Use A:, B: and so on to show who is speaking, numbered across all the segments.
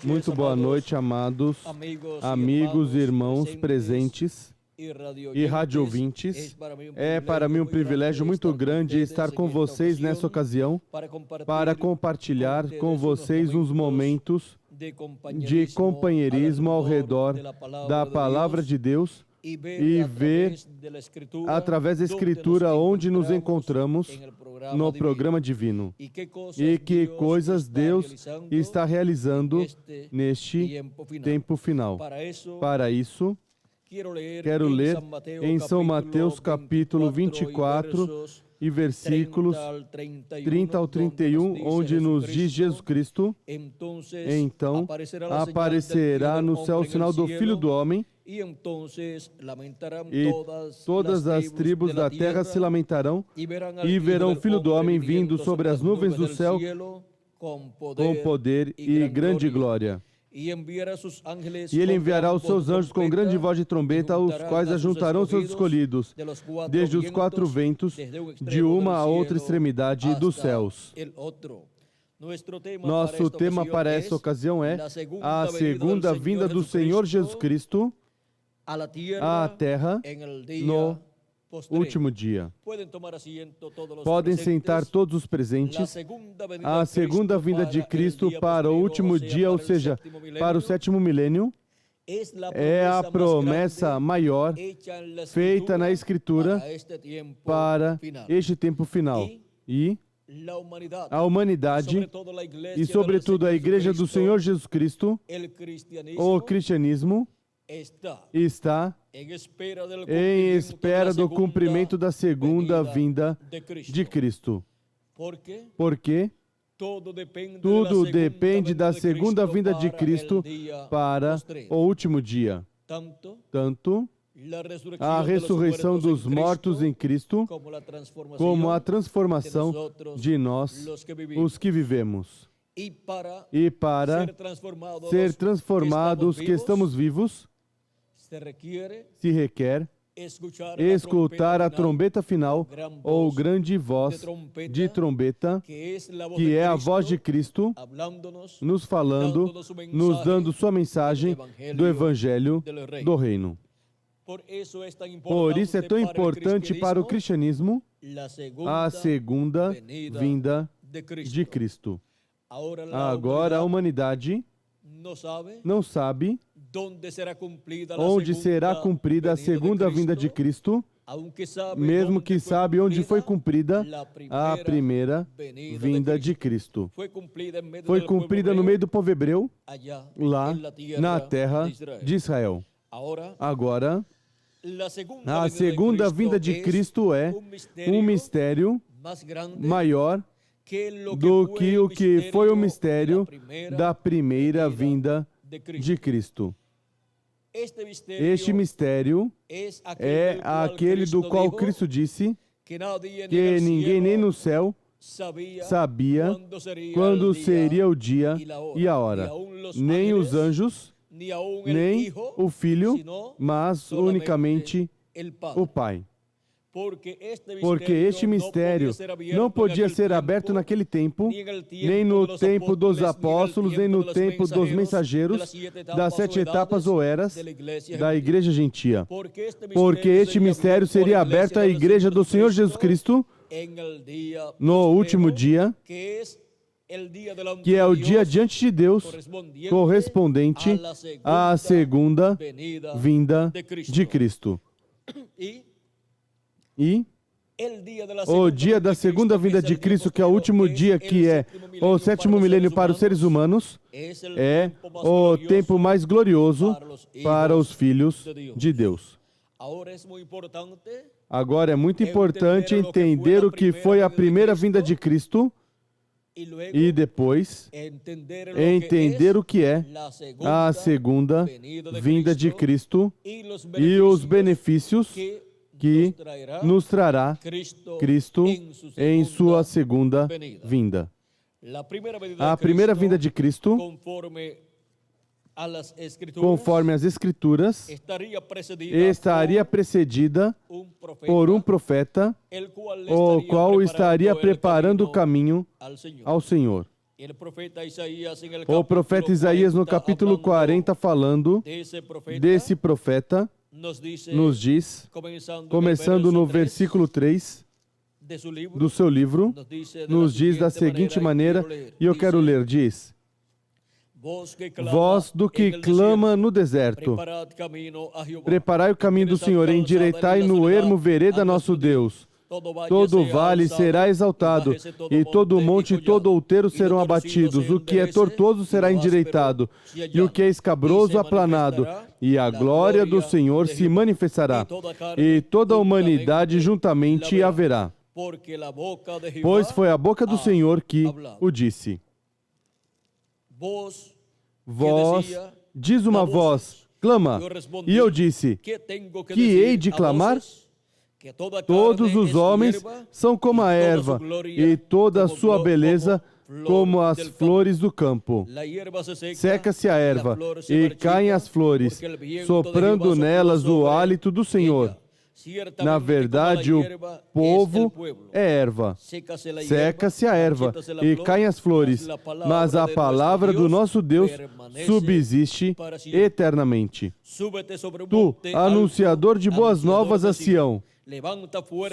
A: Muito boa noite, amados amigos e irmãos presentes e radiovintes. É para mim um privilégio muito grande estar com vocês nessa ocasião para compartilhar com vocês uns momentos de companheirismo ao redor da Palavra de Deus e ver através da Escritura onde nos encontramos no programa divino e que coisas Deus está realizando neste tempo final. Para isso, quero ler em São Mateus capítulo 24 e versículos 30 ao 31, onde nos diz Jesus Cristo: então aparecerá no céu o sinal do Filho do Homem, e todas as tribos da terra se lamentarão e verão o Filho do Homem vindo sobre as nuvens do céu com poder e grande glória. E ele enviará os seus anjos com grande voz de trombeta, os quais ajuntarão seus escolhidos, desde os quatro ventos, de uma a outra extremidade dos céus. Nosso tema para essa ocasião é a segunda vinda do Senhor Jesus Cristo à Terra no último dia. Podem sentar todos os presentes. A segunda vinda de Cristo para o último dia, ou seja, para o sétimo milênio, é a promessa maior feita na Escritura para este tempo final. E a humanidade, e sobretudo a Igreja do Senhor Jesus Cristo, o cristianismo, está em espera do cumprimento da segunda vinda de Cristo. Porque tudo depende da segunda vinda de Cristo para o último dia. Tanto a ressurreição dos mortos em Cristo, como a transformação de nós, os que vivemos. E para ser transformados que estamos vivos, se requer escutar a trombeta final ou grande voz de trombeta, que é a voz de Cristo nos falando, nos dando sua mensagem do Evangelho do Reino. Por isso é tão importante para o cristianismo a segunda vinda de Cristo. Agora a humanidade não sabe onde será cumprida a segunda vinda de Cristo, mesmo que sabe onde foi cumprida a primeira vinda de Cristo. Foi cumprida no meio do povo hebreu, lá na terra de Israel. Agora, a segunda vinda de Cristo é um mistério maior do que o que foi o mistério da primeira vinda de Cristo. Este mistério é aquele do qual Cristo disse que ninguém nem no céu sabia quando seria o dia e a hora, nem os anjos, nem o Filho, mas unicamente o Pai. Porque este mistério não podia ser aberto naquele tempo, nem no tempo dos apóstolos, nem no tempo dos mensageiros das 7 etapas ou eras da Igreja Gentia. Porque este mistério seria aberto à Igreja do Senhor Jesus Cristo no último dia, que é o dia diante de Deus, correspondente à segunda vinda de Cristo. E o dia da segunda vinda de Cristo, que é o último dia, que é o sétimo milênio para os seres humanos, é o tempo mais glorioso para os filhos de Deus. Agora é muito importante entender o que foi a primeira vinda de Cristo e depois entender o que é a segunda vinda de Cristo e os benefícios que nos trará Cristo em sua segunda vinda. A primeira vinda de Cristo, conforme as Escrituras, estaria precedida por um profeta, o qual estaria preparando o caminho ao Senhor. O profeta Isaías, no capítulo 40, falando desse profeta, nos diz, começando no versículo 3 do seu livro, nos diz da seguinte maneira, e eu quero ler, diz: Voz do que clama no deserto, preparai o caminho do Senhor, endireitai no ermo vereda nosso Deus. Todo vale será exaltado, e todo monte e todo outeiro serão abatidos. O que é tortuoso será endireitado, e o que é escabroso aplanado. E a glória do Senhor se manifestará, e toda a humanidade juntamente haverá. Pois foi a boca do Senhor que o disse. Voz, diz uma voz, clama. E eu disse, que hei de clamar? Todos os homens são como a erva, e toda a sua beleza como as flores do campo. Seca-se a erva, e caem as flores, soprando nelas o hálito do Senhor. Na verdade, o povo é erva. Seca-se a erva e caem as flores, mas a palavra do nosso Deus subsiste eternamente. Tu, anunciador de boas novas a Sião,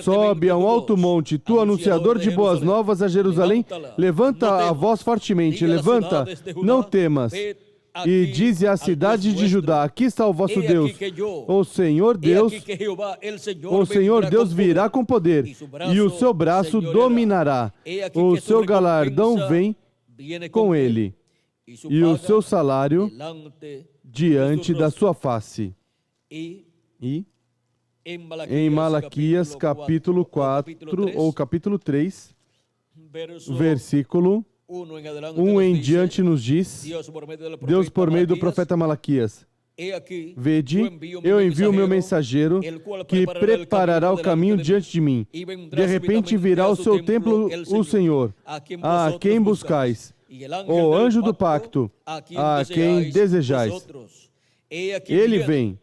A: sobe a um alto monte, tu, anunciador de boas novas a Jerusalém, levanta a voz fortemente, levanta, não temas. E dize à cidade de Judá, aqui está o vosso Deus, o Senhor Deus virá com poder, e o seu braço dominará, o seu galardão vem com ele, e o seu salário diante da sua face. E em Malaquias capítulo 4, ou capítulo 3, versículo 1 em diante nos diz, Deus por meio do profeta Malaquias, vede, eu envio o meu mensageiro que preparará o caminho diante de mim. De repente virá ao seu templo o Senhor, a quem buscais, o anjo do pacto, a quem desejais. Ele vem,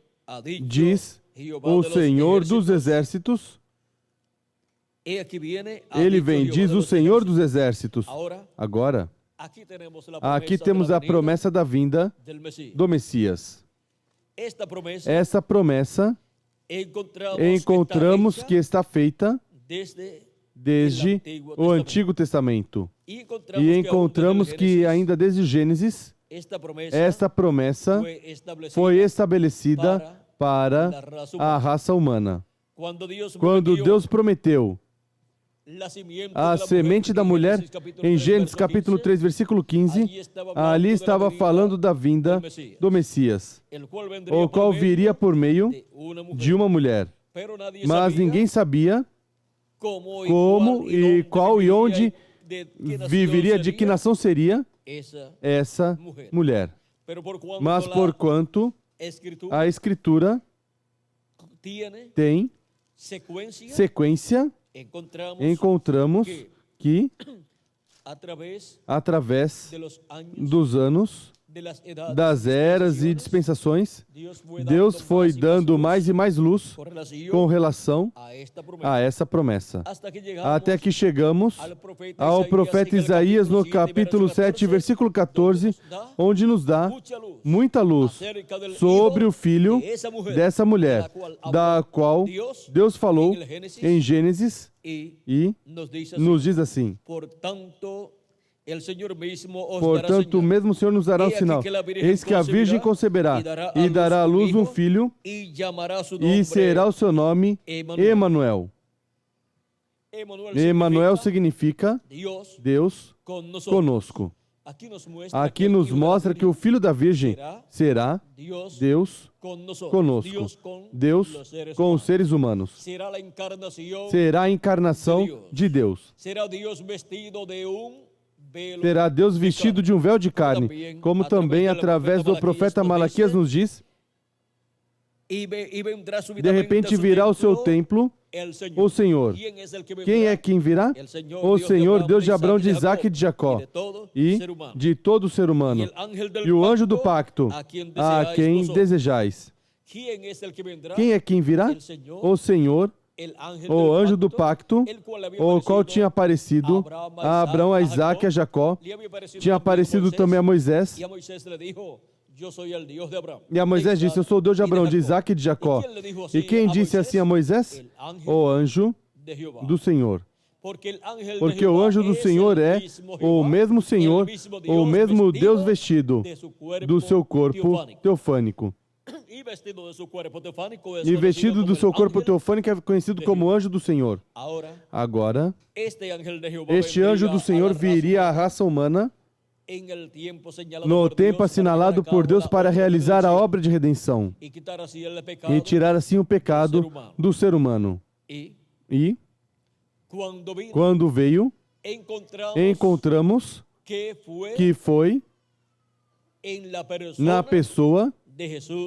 A: diz o Senhor dos exércitos. Ele vem, diz o Senhor dos exércitos. Agora, aqui temos a promessa da vinda do Messias. Essa promessa encontramos que está feita desde o Antigo Testamento. E encontramos que ainda desde Gênesis, esta promessa foi estabelecida para a raça humana. Quando Deus prometeu a semente da mulher, em Gênesis capítulo 3, versículo 15, ali estava falando da vinda do Messias, o qual viria por meio de uma mulher. Mas ninguém sabia como e qual e onde viveria, de que nação seria essa mulher. Mas porquanto a Escritura tem sequência, encontramos que, através dos anos, das eras e dispensações, Deus foi dando mais e mais luz com relação a essa promessa. Até que chegamos ao profeta Isaías no capítulo 7, versículo 14, onde nos dá muita luz sobre o filho dessa mulher, da qual Deus falou em Gênesis e nos diz assim: portanto, mesmo o Senhor nos dará um sinal. Eis que a Virgem conceberá e dará à luz um filho, e será o seu nome Emanuel. Emanuel significa Deus conosco. Aqui nos mostra que o filho da Virgem será Deus conosco. Deus com os seres humanos. Será a encarnação de Deus. Terá Deus vestido de um véu de carne, como também através do profeta Malaquias nos diz. De repente virá ao seu templo o Senhor. Quem é quem virá? O Senhor, Deus de Abraão, de Isaac e de Jacó, e de todo ser humano. E o anjo do pacto, a quem desejais. Quem é quem virá? O Senhor o anjo do pacto, o qual tinha aparecido a Abraão, a Isaac e a Jacó, tinha aparecido também a Moisés. E a Moisés disse: eu sou o Deus de Abraão, de Isaac e de Jacó. E quem disse assim a Moisés? O anjo do Senhor. Porque o anjo do Senhor é o mesmo Senhor, o mesmo Deus vestido do seu corpo teofânico. E vestido do seu corpo teofânico é conhecido como anjo do Senhor. Agora, este anjo do Senhor viria à raça humana no tempo assinalado por Deus para realizar a obra de redenção e tirar assim o pecado do ser humano. E, quando veio, encontramos que foi na pessoa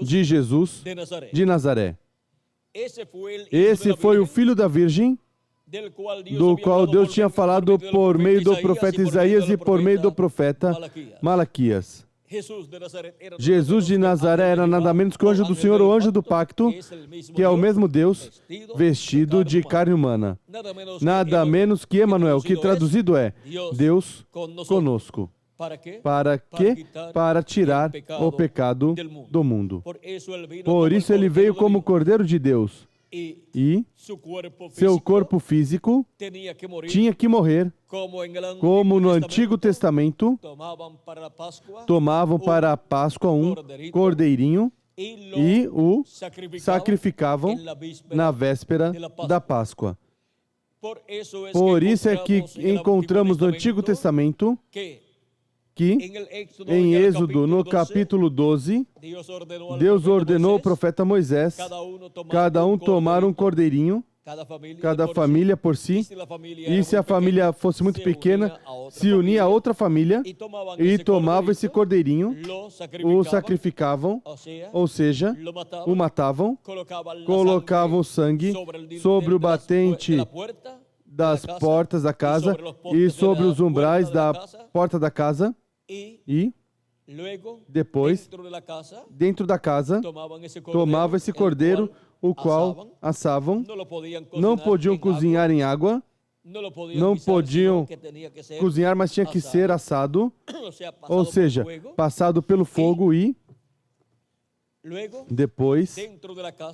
A: de Jesus de Nazaré. Esse foi o filho da Virgem, do qual Deus tinha falado por meio do profeta Isaías e por meio do profeta Malaquias. Jesus de Nazaré era nada menos que o anjo do Senhor, o anjo do pacto, que é o mesmo Deus vestido de carne humana. Nada menos que Emanuel, que traduzido é Deus conosco. Para quê? Para tirar o pecado do mundo. Por isso ele veio como Cordeiro de Deus. E seu corpo físico tinha que morrer, como no Antigo Testamento tomavam para a Páscoa um cordeirinho e o sacrificavam na véspera da Páscoa. Por isso é que encontramos no Antigo Testamento que em Êxodo, no capítulo 12, Deus ordenou ao profeta Moisés cada um tomar um cordeirinho, cada família por si, e se a família fosse muito pequena, se unia a outra família e tomava esse cordeirinho, o sacrificavam, ou seja, o matavam, colocavam o sangue sobre o batente das portas da casa e sobre os umbrais da porta da casa. E depois, dentro da casa, tomavam esse cordeiro, o qual assavam. Não podiam cozinhar em água, não podiam cozinhar, mas tinha que ser assado, ou seja, passado pelo fogo e depois,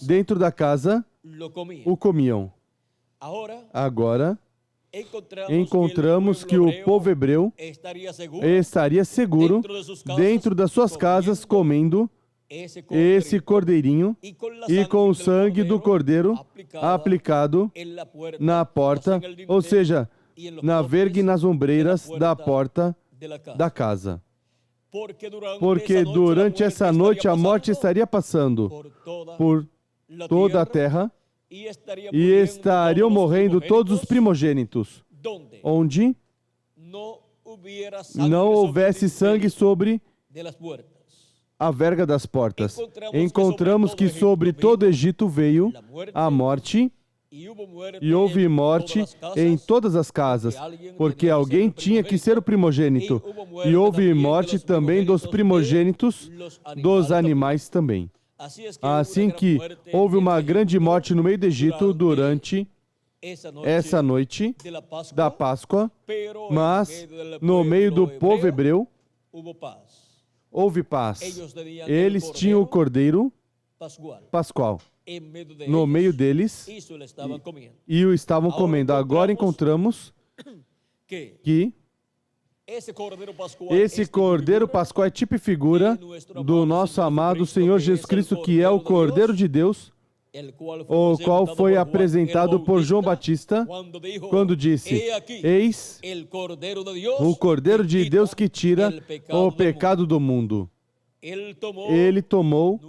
A: dentro da casa, o comiam. Agora, encontramos que o povo hebreu estaria seguro dentro das suas casas comendo esse cordeirinho e com o sangue do cordeiro aplicado na porta, ou seja, na verga e nas ombreiras da porta da casa. Porque durante essa noite a morte estaria passando por toda a terra e estariam morrendo todos os primogênitos, onde não houvesse sangue sobre a verga das portas. Encontramos que sobre todo o Egito veio a morte, e houve morte em todas as casas, porque alguém tinha que ser o primogênito, e houve morte também dos primogênitos dos animais também. Assim que houve uma grande morte no meio do Egito durante essa noite da Páscoa, mas no meio do povo hebreu houve paz. Eles tinham o cordeiro pascual no meio deles e o estavam comendo. Agora encontramos que esse cordeiro pascual é tipo e figura do nosso amado Senhor Jesus Cristo, que é o Cordeiro de Deus, o qual foi apresentado por João Batista quando disse: eis o Cordeiro de Deus que tira o pecado do mundo. Ele tomou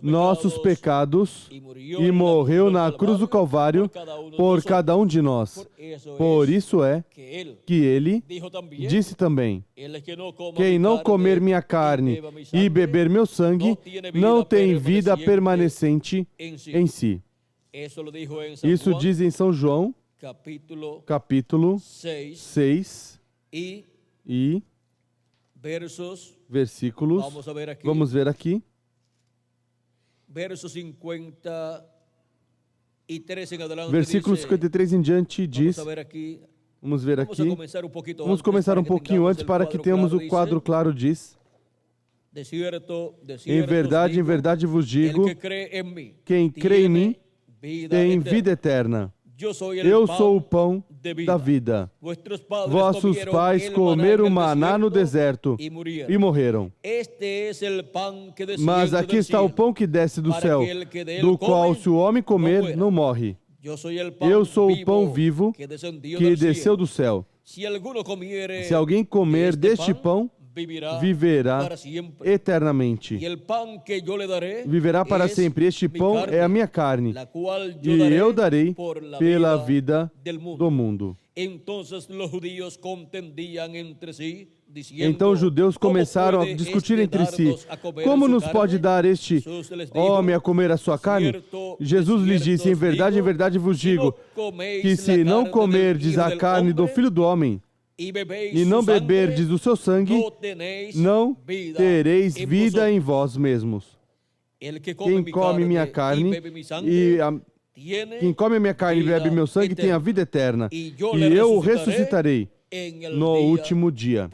A: nossos pecados e morreu na cruz do Calvário por cada um de nós. Por isso é que ele disse também: quem não comer minha carne e beber meu sangue não tem vida permanecente em si. Isso diz em São João, capítulo 6 e versículos, vamos ver aqui.
B: Verso 50
A: Versículo 53 em diante diz, vamos ver aqui, vamos começar um pouquinho antes para que tenhamos o quadro claro, diz, em verdade vos digo, quem crê em mim tem vida eterna. Eu sou o pão da vida. Vossos pais comeram maná no deserto e morreram. Mas aqui está o pão que desce do céu, do qual se o homem comer, não morre. Eu sou o pão vivo que desceu do céu. Se alguém comer deste pão, viverá eternamente. Viverá para sempre. Este pão é a minha carne, e eu darei pela vida do mundo. Então os judeus começaram a discutir entre si, como nos pode dar este homem a comer a sua carne? Jesus lhes disse, em verdade vos digo, que se não comerdes a carne do Filho do Homem, e não beberdes do seu sangue, não tereis vida em vós mesmos. Quem come minha carne e bebe meu sangue tem a vida eterna, e eu o ressuscitarei no último dia.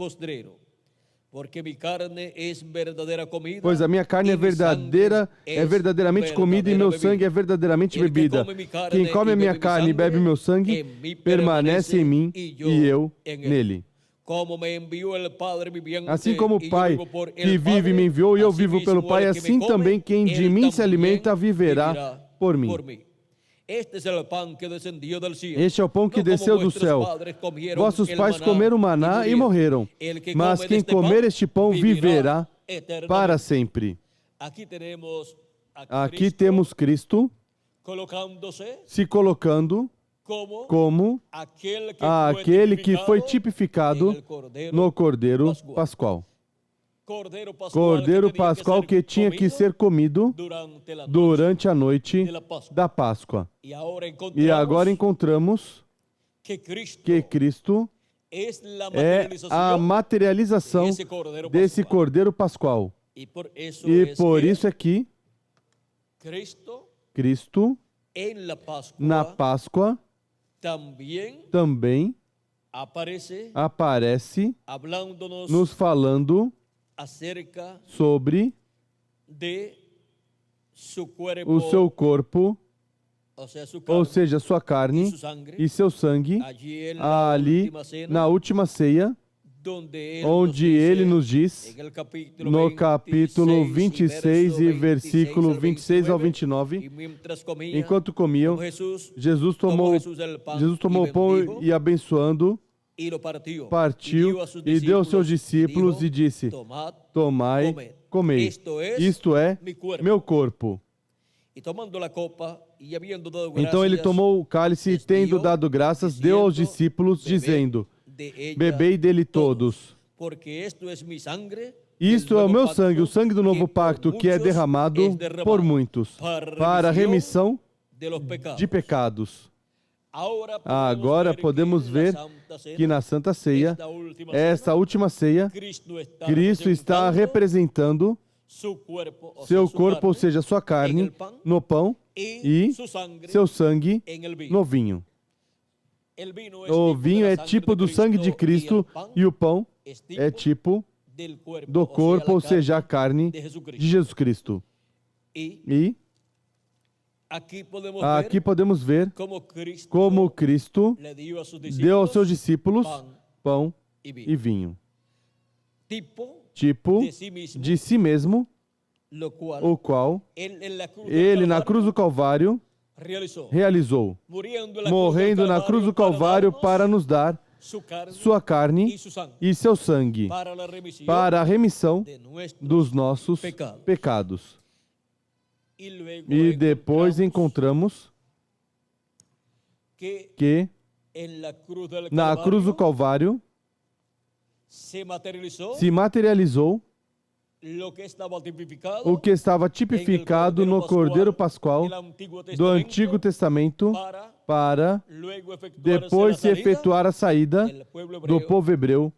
A: Pois a minha carne é verdadeiramente comida, e meu sangue é verdadeiramente bebida. Quem come a minha carne e bebe meu sangue, permanece em mim e eu nele. Assim como o Pai que vive me enviou e eu vivo pelo Pai, assim também quem de mim se alimenta viverá por mim. Este é o pão que desceu do céu. Vossos pais comeram maná e morreram, mas quem comer este pão viverá para sempre. Aqui temos Cristo se colocando como aquele que foi tipificado no Cordeiro Pascual. Cordeiro Pascual que tinha que ser comido durante a noite da Páscoa. E agora encontramos que Cristo é a materialização desse Cordeiro Pascual. E por isso é que Cristo, na Páscoa, também aparece nos falando sobre o seu corpo, ou seja, sua carne e seu sangue, ali na última ceia, onde ele nos diz, no capítulo 26 e versículo 26 ao 29, enquanto comiam, Jesus tomou o pão e, abençoando, partiu e deu aos seus discípulos e disse, tomai, comei, isto é meu corpo. Então ele tomou o cálice e, tendo dado graças, deu aos discípulos, dizendo, bebei dele todos. Isto é o meu sangue, o sangue do novo pacto, que é derramado por muitos, para a remissão de pecados. Agora podemos ver que na Santa Ceia, esta última ceia, Cristo está representando seu corpo, ou seja, sua carne, no pão e seu sangue no vinho. O vinho é tipo do sangue de Cristo e o pão é tipo do corpo, ou seja, a carne de Jesus Cristo. E aqui podemos ver como Cristo deu aos seus discípulos pão e vinho. Tipo de si mesmo, o qual ele na cruz do Calvário realizou, morrendo na cruz do Calvário para nos dar sua carne e seu sangue para a remissão dos nossos pecados. E depois encontramos que na cruz do Calvário se materializou o que estava tipificado no Cordeiro Pascual do Antigo Testamento para depois se efetuar a saída do povo hebreu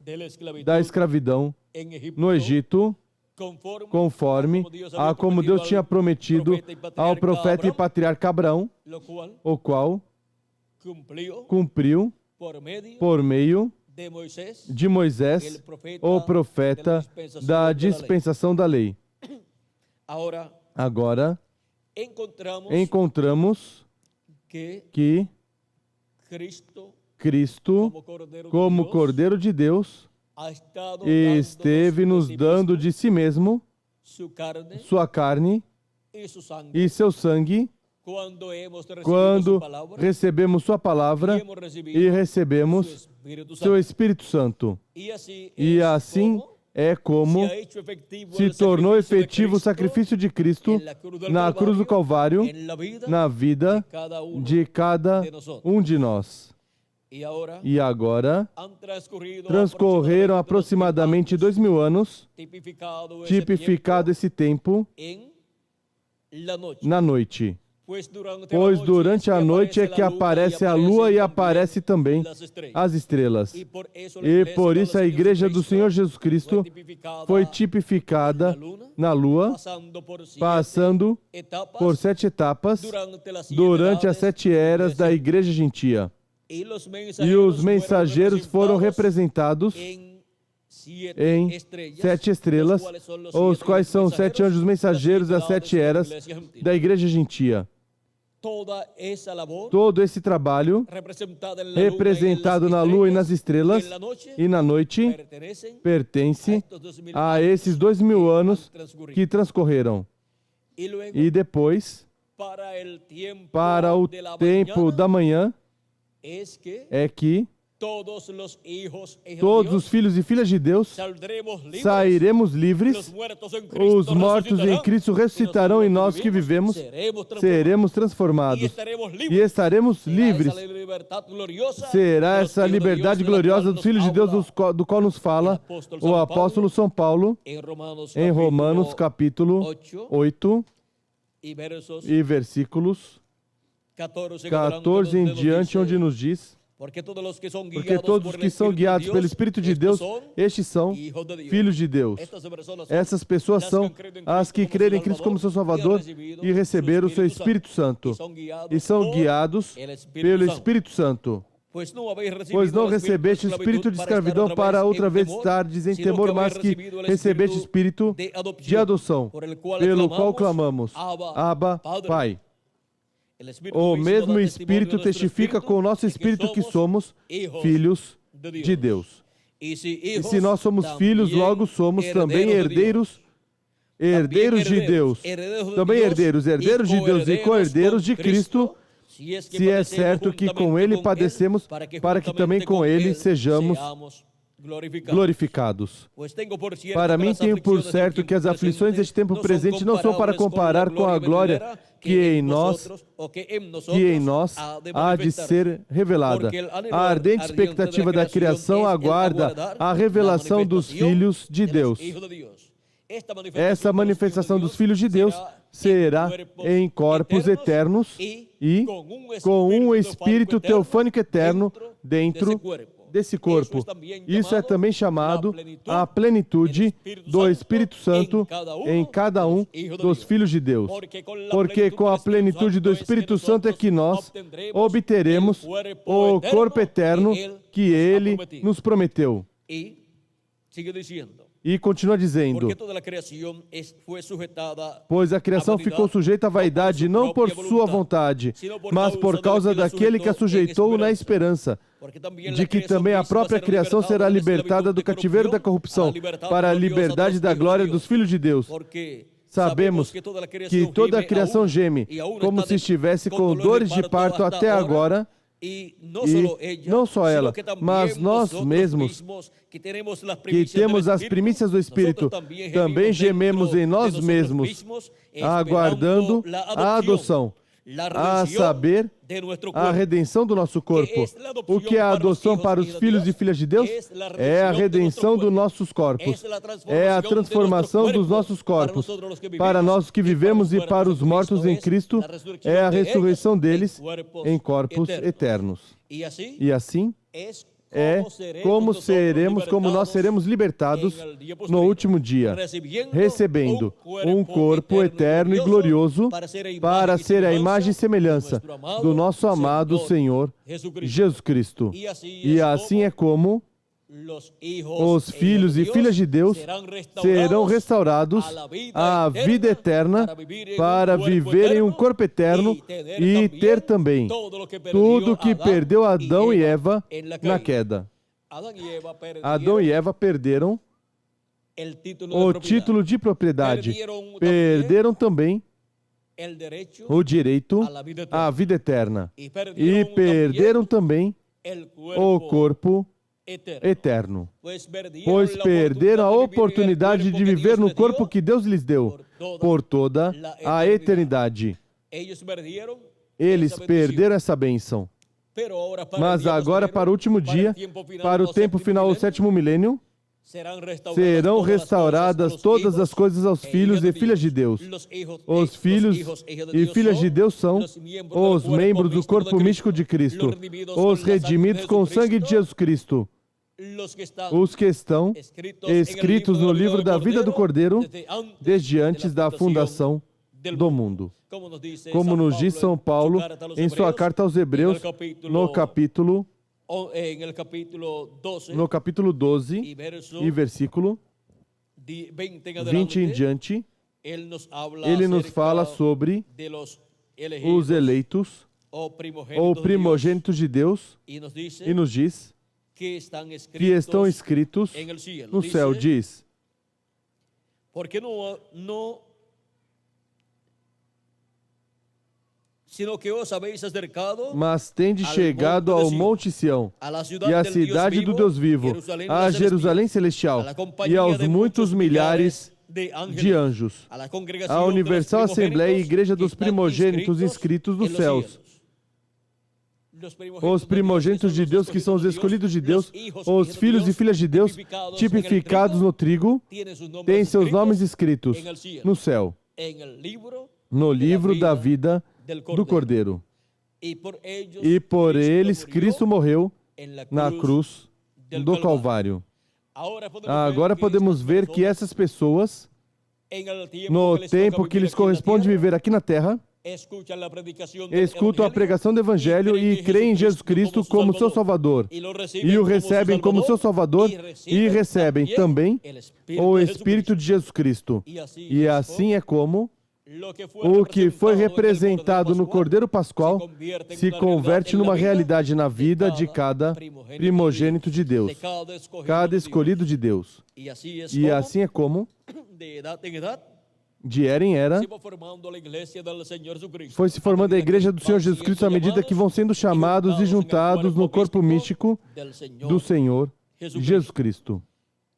A: da escravidão no Egito conforme a como Deus tinha prometido ao profeta e patriarca Abraão, o qual cumpriu por meio de Moisés, o profeta da dispensação da lei. Agora, encontramos que Cristo, como Cordeiro de Deus, esteve nos dando de si mesmo, sua carne e seu sangue, quando recebemos sua palavra e recebemos seu Espírito Santo. E assim é como se tornou efetivo o sacrifício de Cristo na cruz do Calvário, na vida de cada um de nós. E agora, transcorreram aproximadamente 2000 anos, tipificado esse tempo na noite. Pois durante a noite é que aparece a lua e aparece também as estrelas. E por isso a Igreja do Senhor Jesus Cristo foi tipificada na lua, passando por 7 etapas durante as 7 eras da Igreja Gentia. E os mensageiros foram representados em 7 estrelas, os quais são 7 anjos mensageiros das 7 eras da Igreja Gentia. Todo esse trabalho, representado na lua e nas estrelas, e na noite, pertence a esses 2000 anos que transcorreram. E depois, para o tempo da manhã, é que todos os filhos e filhas de Deus sairemos livres, os mortos em Cristo ressuscitarão e nós que vivemos seremos transformados e estaremos livres. Será essa liberdade gloriosa dos filhos de Deus do qual nos fala o apóstolo São Paulo em Romanos capítulo 8 e versículos 14 em diante, onde nos diz: porque todos os que são guiados pelo Espírito de Deus, estes são filhos de Deus. Essas pessoas são as que creem em Cristo como seu Salvador e receberam o seu Espírito Santo. E são guiados pelo Espírito Santo. Pois não recebeste o espírito de escravidão para outra vez estardes em temor, mas que recebeste o espírito de adoção, pelo qual clamamos: Abba, Pai. O mesmo Espírito testifica com o nosso Espírito que somos filhos de Deus. E se nós somos filhos, logo somos também herdeiros de Deus. Também herdeiros de Deus e co-herdeiros de Cristo, se é certo que com Ele padecemos, para que também com Ele sejamos glorificados. Para mim, tenho por certo que as aflições deste tempo presente não são para comparar com a glória que em nós há de ser revelada. A ardente expectativa da criação aguarda a revelação dos filhos de Deus. Essa manifestação dos filhos de Deus será em corpos eternos e com um espírito teofânico eterno dentro desse corpo. Isso é também chamado a plenitude do Espírito Santo em cada um dos filhos de Deus. Porque com a plenitude do Espírito Santo é que nós obteremos o corpo eterno que Ele nos prometeu. E continua dizendo: pois a criação ficou sujeita à vaidade, não por sua vontade, mas por causa daquele que a sujeitou na esperança de que também a própria criação será libertada do cativeiro da corrupção para a liberdade da glória dos filhos de Deus. Sabemos que toda a criação geme, como se estivesse com dores de parto até agora. E não só ela, mas nós mesmos, que temos as primícias do Espírito, também gememos em nós mesmos, aguardando a adoção, a saber, a redenção do nosso corpo. O que é a adoção para os filhos e filhas de Deus? É a redenção dos nossos corpos. É a transformação dos nossos corpos. Para nós que vivemos e para os mortos em Cristo, é a ressurreição deles em corpos eternos. E assim é como nós seremos libertados no último dia, recebendo um corpo eterno e glorioso para ser a imagem e semelhança do nosso amado Senhor Jesus Cristo. E assim é como os filhos e filhas de Deus serão restaurados à vida eterna para viver em um corpo eterno e ter também tudo que perdeu Adão e Eva na queda. Adão e Eva perderam o título de propriedade, perderam também o direito à vida eterna e perderam também o corpo eterno, pois perderam a oportunidade de viver no corpo que Deus lhes deu por toda a eternidade. Eles perderam essa bênção. Mas agora, para o último dia, para o tempo final, o sétimo milênio, serão restauradas todas as coisas aos filhos e filhas de Deus. Os filhos e filhas de Deus são os membros do corpo místico de Cristo, os redimidos com o sangue de Jesus Cristo, os que estão escritos no livro da vida do Cordeiro desde antes da fundação do mundo. Como nos diz São Paulo em sua carta aos Hebreus, no capítulo 12 e versículo 20 em diante, ele nos fala sobre os eleitos ou primogênitos de Deus e nos diz que estão escritos no céu. Diz:
B: porque
A: mas tendes chegado ao Monte Sião, e à cidade do Deus vivo, a Jerusalém celestial, e aos muitos milhares de anjos, a universal assembleia e igreja dos primogênitos inscritos nos céus. Os primogênitos de Deus, que são os escolhidos de Deus, os filhos e filhas de Deus, tipificados no trigo, têm seus nomes escritos no céu, no livro da vida do Cordeiro. E por eles Cristo morreu na cruz do Calvário. Agora podemos ver que essas pessoas, no tempo que lhes corresponde viver aqui na terra, escutam a pregação do Evangelho e creem em Jesus Cristo como seu Salvador, e o recebem como seu Salvador, e recebem também o Espírito de Jesus Cristo. E assim é como o que foi representado no Cordeiro Pascual se converte numa realidade na vida de cada primogênito de Deus, cada escolhido de Deus. E assim é como, de era em era, foi se formando a igreja do Senhor Jesus Cristo à medida que vão sendo chamados e juntados no corpo místico do Senhor Jesus Cristo.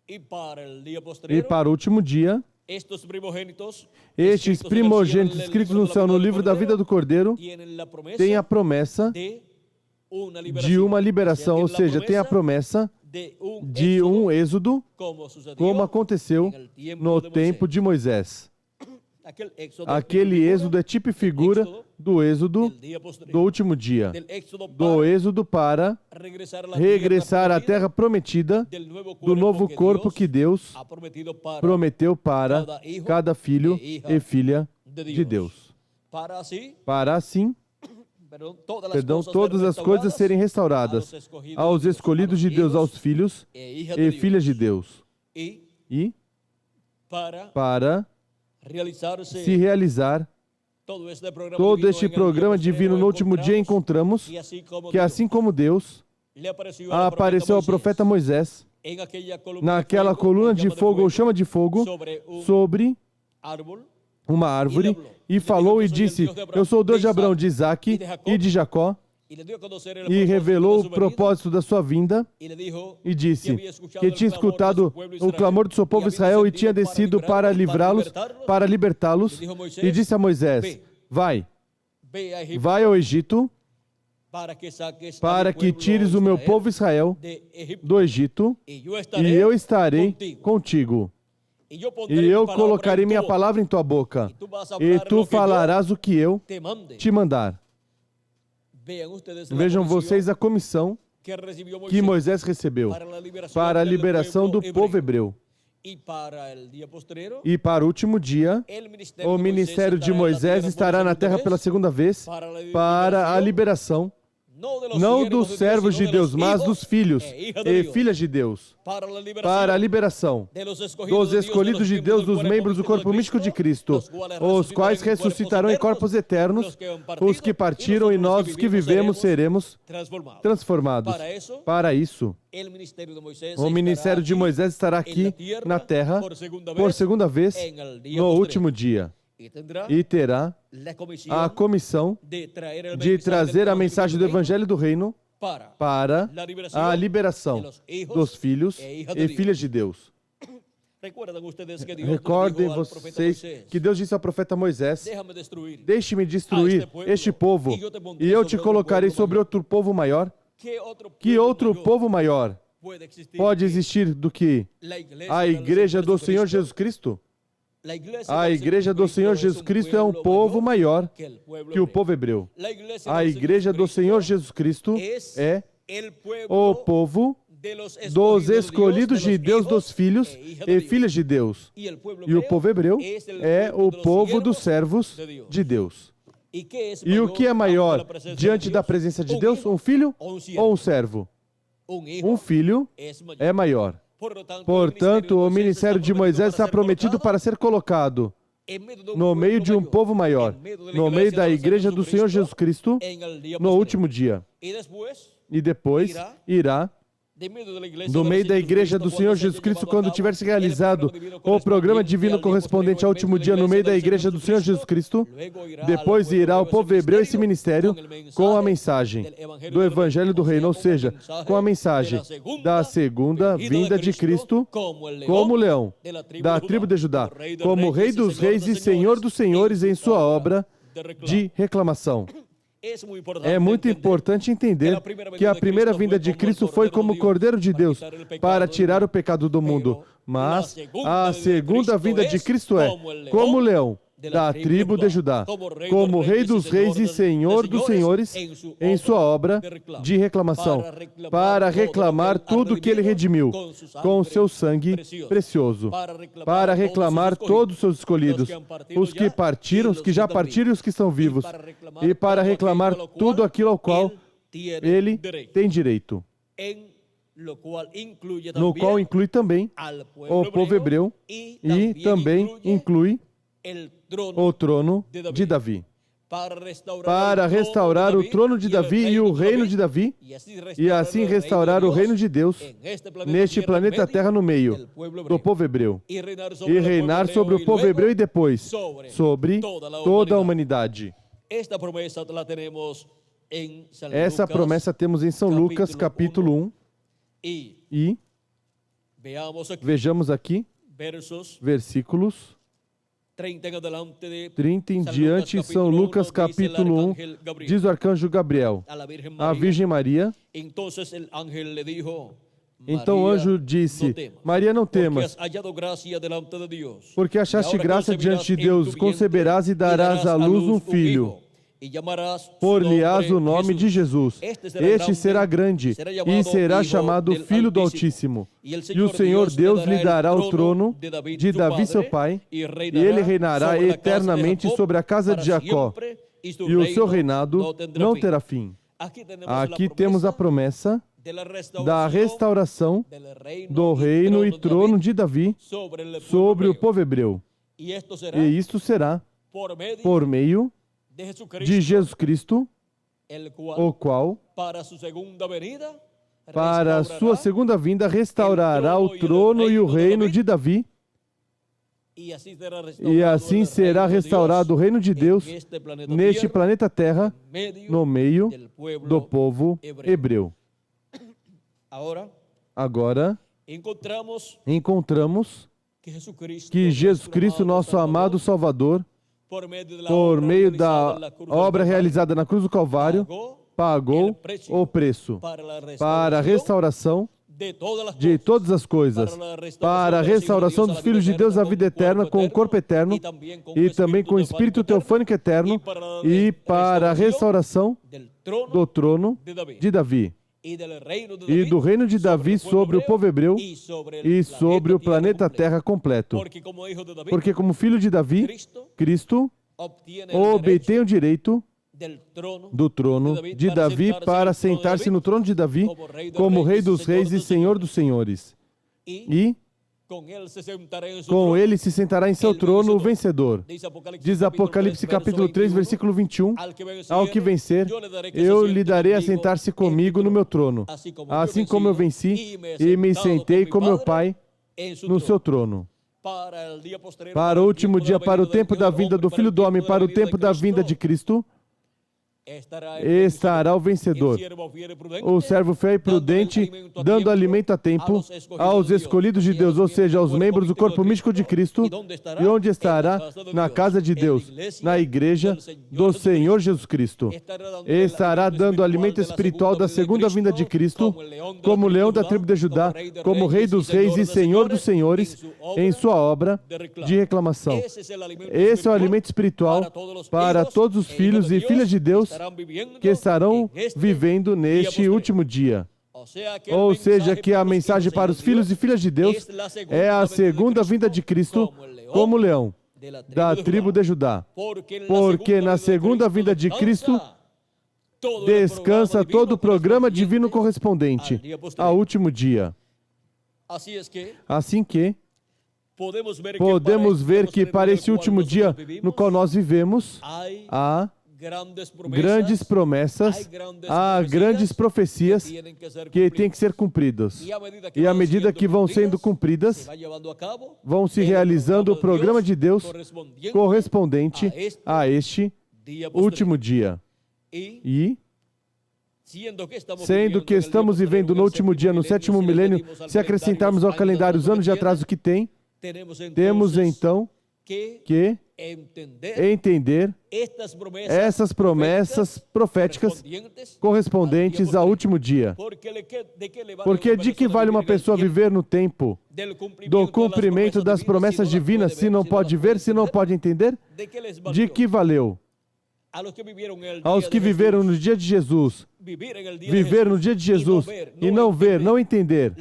A: E para o último dia, estes primogênitos escritos no céu no livro da vida do Cordeiro têm a promessa de uma liberação, ou seja, têm a promessa de um êxodo, como aconteceu no tempo de Moisés. Aquele êxodo é tipo e figura do êxodo do último dia, do êxodo para regressar à terra prometida, do novo corpo que Deus prometeu para cada filho e filha de Deus. Para assim, todas as coisas serem restauradas aos escolhidos de Deus, aos filhos e filhas de Deus. E para se realizar todo este programa divino no último dia, encontramos que assim como Deus apareceu ao profeta Moisés naquela coluna de fogo ou chama de fogo sobre uma árvore e falou e disse: eu sou o Deus de Abraão, de Isaque e de Jacó, e revelou o propósito da sua vinda e disse que tinha escutado o clamor do seu povo Israel e tinha descido para livrá-los, para libertá-los, e disse a Moisés: vai ao Egito para que tires o meu povo Israel do Egito, e eu estarei contigo. E eu colocarei minha palavra em tua boca, e tu falarás o que eu te mandar. Vejam vocês a comissão que Moisés recebeu para a liberação do povo hebreu. E para o último dia, o ministério de Moisés estará na terra pela segunda vez para a liberação, não dos servos de Deus, mas dos filhos e filhas de Deus, para a liberação dos escolhidos de Deus, dos membros do corpo místico de Cristo, os quais ressuscitarão em corpos eternos, os que partiram e nós, os que vivemos, seremos transformados. Para isso, o ministério de Moisés estará aqui na terra por segunda vez no último dia. E terá a comissão de trazer a mensagem do Evangelho do Reino para a liberação dos filhos e filhas de Deus. Recordem vocês que Deus disse ao profeta Moisés: deixe-me destruir este povo e eu te colocarei sobre outro povo maior. Que outro povo maior pode existir do que a igreja do Senhor Jesus Cristo? A igreja do Senhor Jesus Cristo é um povo maior que o povo hebreu. A igreja do Senhor Jesus Cristo é o povo dos escolhidos de Deus, dos filhos e filhas de Deus. E o povo hebreu é o povo dos servos de Deus. E o que é maior diante da presença de Deus? Um filho ou um servo? Um filho é maior. Portanto, o ministério de Moisés está prometido para ser colocado no meio de um povo maior, no meio da igreja do Senhor Jesus Cristo, no último dia. E depois irá no meio da igreja do Senhor Jesus Cristo, quando tiver se realizado o programa divino correspondente ao último dia no meio da igreja do Senhor Jesus Cristo, depois irá o povo hebreu esse ministério com a mensagem do Evangelho do Reino, ou seja, com a mensagem da segunda vinda de Cristo como leão da tribo de Judá, como Rei dos Reis e Senhor dos Senhores em sua obra de reclamação. É muito importante entender que a primeira vinda de Cristo foi como Cordeiro de Deus para tirar o pecado do mundo, mas a segunda vinda de Cristo é como leão da tribo de Judá, como Rei dos Reis e Senhor dos Senhores em sua obra de reclamação, para reclamar tudo que ele redimiu com o seu sangue precioso, para reclamar todos os seus escolhidos, os que partiram, os que já partiram e os que estão vivos, e para reclamar tudo aquilo ao qual ele tem direito, no qual inclui também o povo hebreu e também inclui o trono de Davi, para restaurar o trono de Davi e o reino de Davi, e assim restaurar o reino de Deus neste planeta Terra no meio do povo hebreu, e reinar sobre o povo hebreu e depois sobre toda a humanidade. Essa promessa temos em São Lucas, capítulo 1, e vejamos aqui versículos 30 em diante, São Lucas capítulo 1, diz o arcanjo Gabriel à Virgem Maria. Então o anjo disse: Maria, não temas, porque achaste graça diante de Deus, conceberás e darás à luz um filho. Por-lhe-ás o nome de Jesus. Este será grande e será chamado Filho do Altíssimo. E o Senhor Deus lhe dará o trono de Davi seu pai, e ele reinará eternamente sobre a casa de Jacó, e o seu reinado não terá fim. Aqui temos a promessa da restauração do reino e trono de Davi sobre o povo hebreu. E isto será por meio de Jesus Cristo, o qual, para a sua segunda vinda, restaurará o trono e o reino de Davi, e assim será restaurado o reino de Deus neste planeta Terra, no meio do povo hebreu. Agora, encontramos que Jesus Cristo, nosso amado Salvador, por meio da obra realizada na cruz do Calvário, pagou o preço para a restauração de todas as coisas, para a restauração dos filhos de Deus à vida eterna com o corpo eterno e também com o espírito teofânico eterno, e para a restauração do trono de Davi. e do reino de Davi sobre o povo hebreu e sobre o planeta Terra completo. Porque como filho de Davi, Cristo obtém o direito do trono de Davi para sentar-se no trono de Davi como Rei dos Reis e Senhor dos Senhores. E com ele se sentará em seu trono o vencedor. Diz Apocalipse capítulo 3, versículo 21, ao que vencer, eu lhe darei a sentar-se comigo no meu trono, assim como eu venci e me sentei com meu Pai no seu trono. Para o último dia, para o tempo da vinda do Filho do Homem, para o tempo da vinda de Cristo, estará o vencedor, o servo fiel e prudente, dando alimento a tempo aos escolhidos de Deus, ou seja, aos membros do corpo místico de Cristo. E onde estará? Na casa de Deus, na igreja do Senhor Jesus Cristo. Estará dando alimento espiritual da segunda vinda de Cristo, como leão da tribo de Judá, como Rei dos Reis e Senhor dos Senhores, em sua obra de reclamação. Esse é o alimento espiritual para todos os filhos e filhas de Deus que estarão vivendo neste último dia. Ou seja, que a mensagem para os filhos e filhas de Deus é a segunda vinda de Cristo como leão da tribo de Judá. Porque na segunda vinda de Cristo descansa todo o programa divino correspondente ao último dia. Assim que podemos ver que para esse último dia no qual nós vivemos, há grandes promessas, há grandes profecias que têm que ser cumpridas. E à medida que vão sendo cumpridas, vão se realizando o programa de Deus correspondente a este último dia. E, sendo que estamos vivendo no último dia, no sétimo milênio, se acrescentarmos ao calendário os anos de atraso que tem, temos então que entender essas promessas proféticas correspondentes ao último dia. Porque de que vale uma pessoa viver no tempo do cumprimento das promessas divinas se não pode ver, se não pode entender? De que valeu? Aos que viveram no dia de Jesus, viver no dia de Jesus e não ver, não entender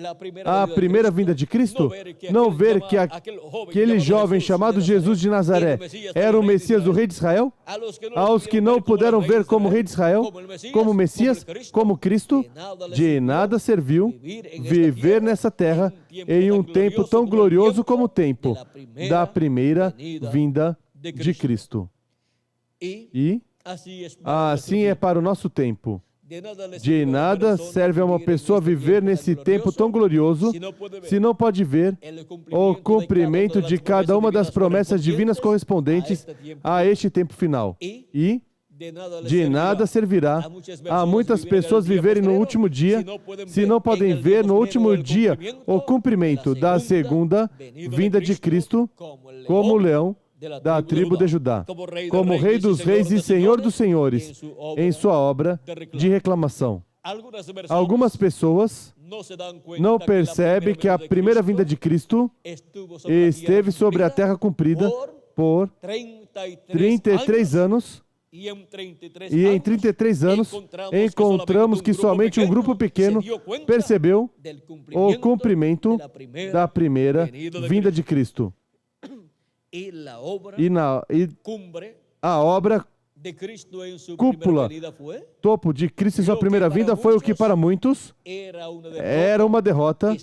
A: a primeira vinda de Cristo, não ver que aquele jovem chamado Jesus de Nazaré era o Messias, o Rei de Israel, aos que não puderam ver como Rei de Israel, como Messias, como Cristo, de nada serviu viver nessa terra em um tempo tão glorioso como o tempo da primeira vinda de Cristo. E assim é para o nosso tempo. De nada serve a uma pessoa viver nesse tempo tão glorioso se não pode ver o cumprimento de cada uma das promessas divinas correspondentes a este tempo final. E de nada servirá a muitas pessoas viverem no último dia se não podem ver no último dia o cumprimento da segunda vinda de Cristo como leão da tribo de Judá, como Rei dos Reis e Senhor dos Senhores, em sua obra de reclamação. Algumas pessoas não percebem que a primeira vinda de Cristo esteve sobre a terra cumprida por 33 anos, e em 33 anos encontramos que somente um grupo pequeno percebeu o cumprimento da primeira vinda de Cristo. E a obra cúpula, topo de Cristo em sua primeira vinda foi o que para muitos era uma derrota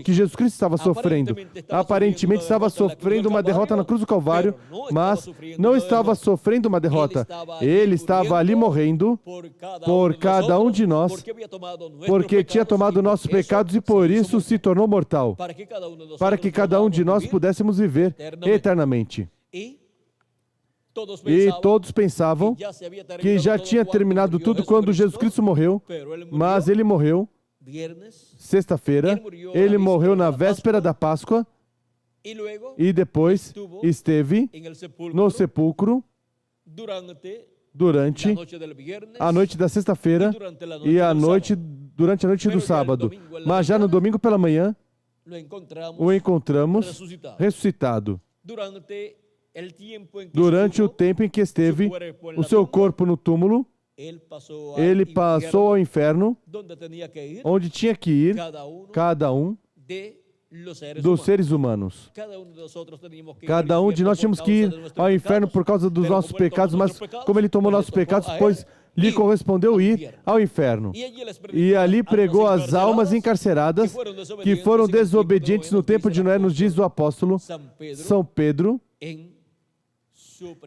A: que Jesus Cristo estava sofrendo. Aparentemente estava sofrendo uma derrota na cruz do Calvário, mas não estava sofrendo uma derrota. Ele estava ali morrendo por cada um de nós, porque tinha tomado nossos pecados e por isso se tornou mortal, para que cada um de nós pudéssemos viver eternamente. E todos pensavam que já tinha terminado tudo quando Jesus Cristo morreu, mas ele morreu sexta-feira, ele morreu na véspera da Páscoa e depois esteve no sepulcro durante a noite da sexta-feira e durante a noite do sábado. Mas já no domingo pela manhã, o encontramos ressuscitado. Durante o tempo em que esteve o seu corpo no túmulo, ele passou ao inferno, onde tinha que ir cada um dos seres humanos. Cada um de nós tínhamos que ir ao inferno por causa dos nossos pecados, mas como ele tomou nossos pecados, pois lhe correspondeu ir ao inferno. E ali pregou as almas encarceradas que foram desobedientes no tempo de Noé, nos diz o apóstolo São Pedro,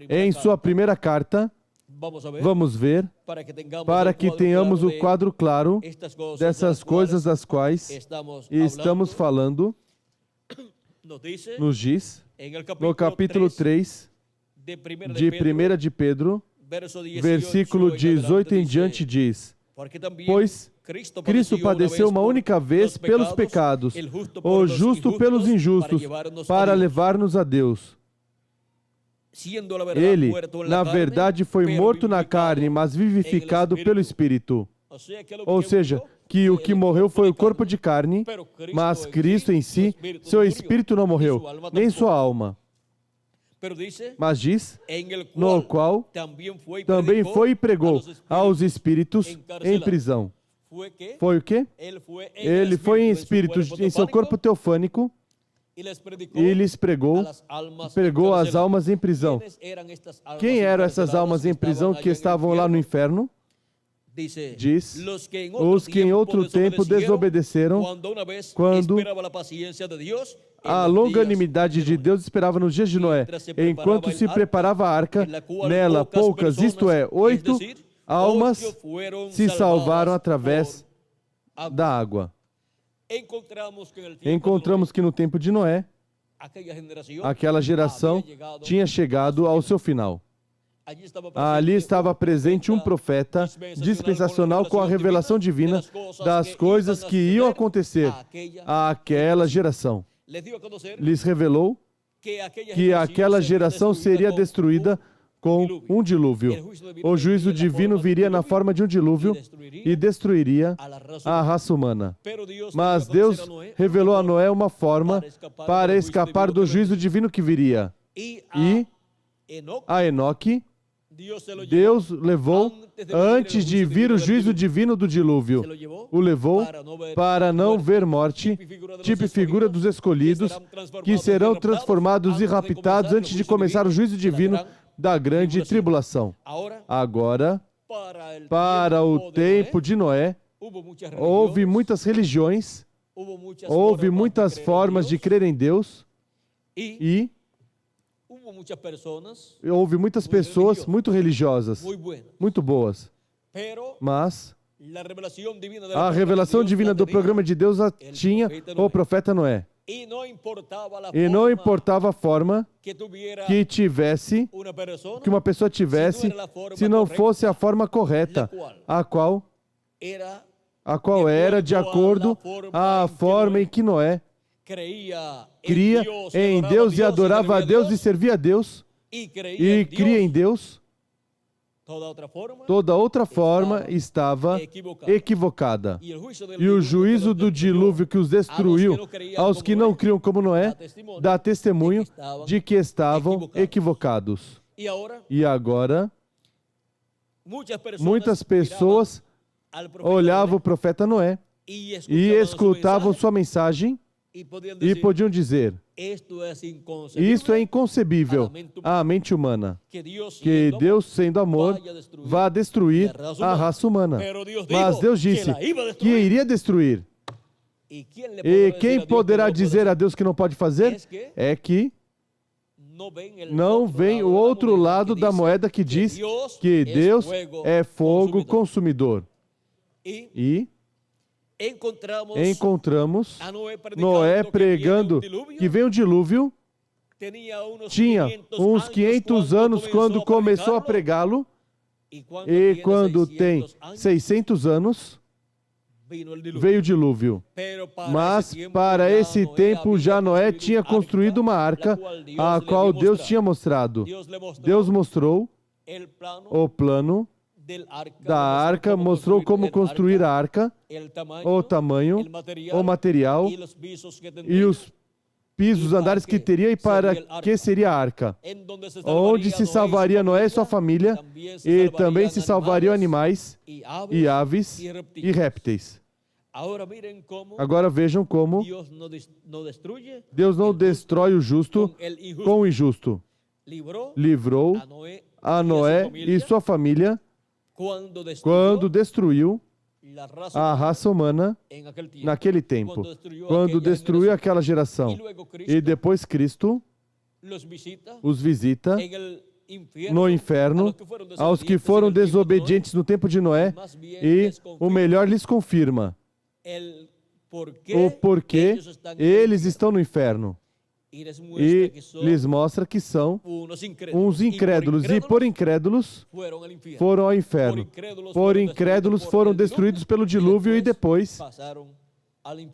A: em sua primeira carta. Vamos ver, para que tenhamos o quadro claro dessas coisas das quais estamos falando. Nos diz, no capítulo 3 de 1 de Pedro, versículo 18 em diante, diz: Pois Cristo padeceu uma única vez pelos pecados, o justo pelos injustos, para levar-nos a Deus. Ele, na verdade, foi morto na carne, mas vivificado pelo Espírito. Ou seja, que o que morreu foi o corpo de carne, mas Cristo em si, seu Espírito não morreu, nem sua alma. Mas diz, no qual também foi e pregou aos espíritos em prisão. Foi o quê? Ele foi em espírito, em seu corpo teofânico, e lhes pregou as almas em prisão. Quem eram essas almas em prisão que estavam lá no inferno? Diz, os que em outro tempo desobedeceram, quando a longanimidade de Deus esperava nos dias de Noé, enquanto se preparava a arca, nela poucas, isto é, 8 almas se salvaram através da água. Encontramos que no tempo de Noé, aquela geração tinha chegado ao seu final. Ali estava presente um profeta dispensacional com a revelação divina das coisas que iam acontecer àquela geração. Lhes revelou que aquela geração seria destruída com um dilúvio. O juízo divino viria na forma de um dilúvio e destruiria a raça humana. Mas Deus revelou a Noé uma forma para escapar do juízo divino que viria. E a Enoque, Deus levou antes de vir o juízo divino do dilúvio. O levou para não ver morte, tipo e figura dos escolhidos, que serão transformados e raptados antes de começar o juízo divino da grande tribulação. Agora, para o tempo de Noé, houve muitas religiões, houve muitas formas de crer em Deus e houve muitas pessoas muito religiosas, muito boas. Mas a revelação divina do programa de Deus a tinha o profeta Noé. E não importava a forma que tivesse, que uma pessoa tivesse, se não fosse a forma correta, a qual era de acordo à forma em que Noé cria em Deus e adorava a Deus e servia a Deus e cria em Deus. Toda outra forma estava equivocada. E o juízo do dilúvio que os destruiu, aos que não criam como Noé, dá testemunho de que estavam equivocados. E agora, muitas pessoas olhavam o profeta Noé e escutavam sua mensagem e podiam dizer: isto é inconcebível à mente humana, que Deus, sendo amor, vá destruir a raça humana. Mas Deus disse que iria destruir. E quem poderá dizer a Deus que não pode fazer? É que não vem o outro lado da moeda que diz que Deus é fogo consumidor. E encontramos Noé pregando que vem o dilúvio. Tinha uns 500 anos quando começou a pregá-lo, e quando tem 600 anos, veio o dilúvio. Mas para esse tempo já Noé tinha construído uma arca, a qual Deus tinha mostrado. Deus mostrou o plano da arca, mostrou como construir a arca, o tamanho, o material e os pisos, andares que teria e para que seria a arca, onde se salvaria Noé e sua família, e também se salvariam animais e aves e répteis. Agora vejam como Deus não destrói o justo com o injusto. Livrou a Noé e sua família quando destruiu a raça humana naquele tempo, quando destruiu aquela geração. E depois Cristo os visita no inferno, aos que foram desobedientes no tempo de Noé, e o melhor lhes confirma o porquê eles estão no inferno. E lhes mostra que são uns incrédulos, e por incrédulos foram ao inferno. Por incrédulos foram destruídos pelo dilúvio e depois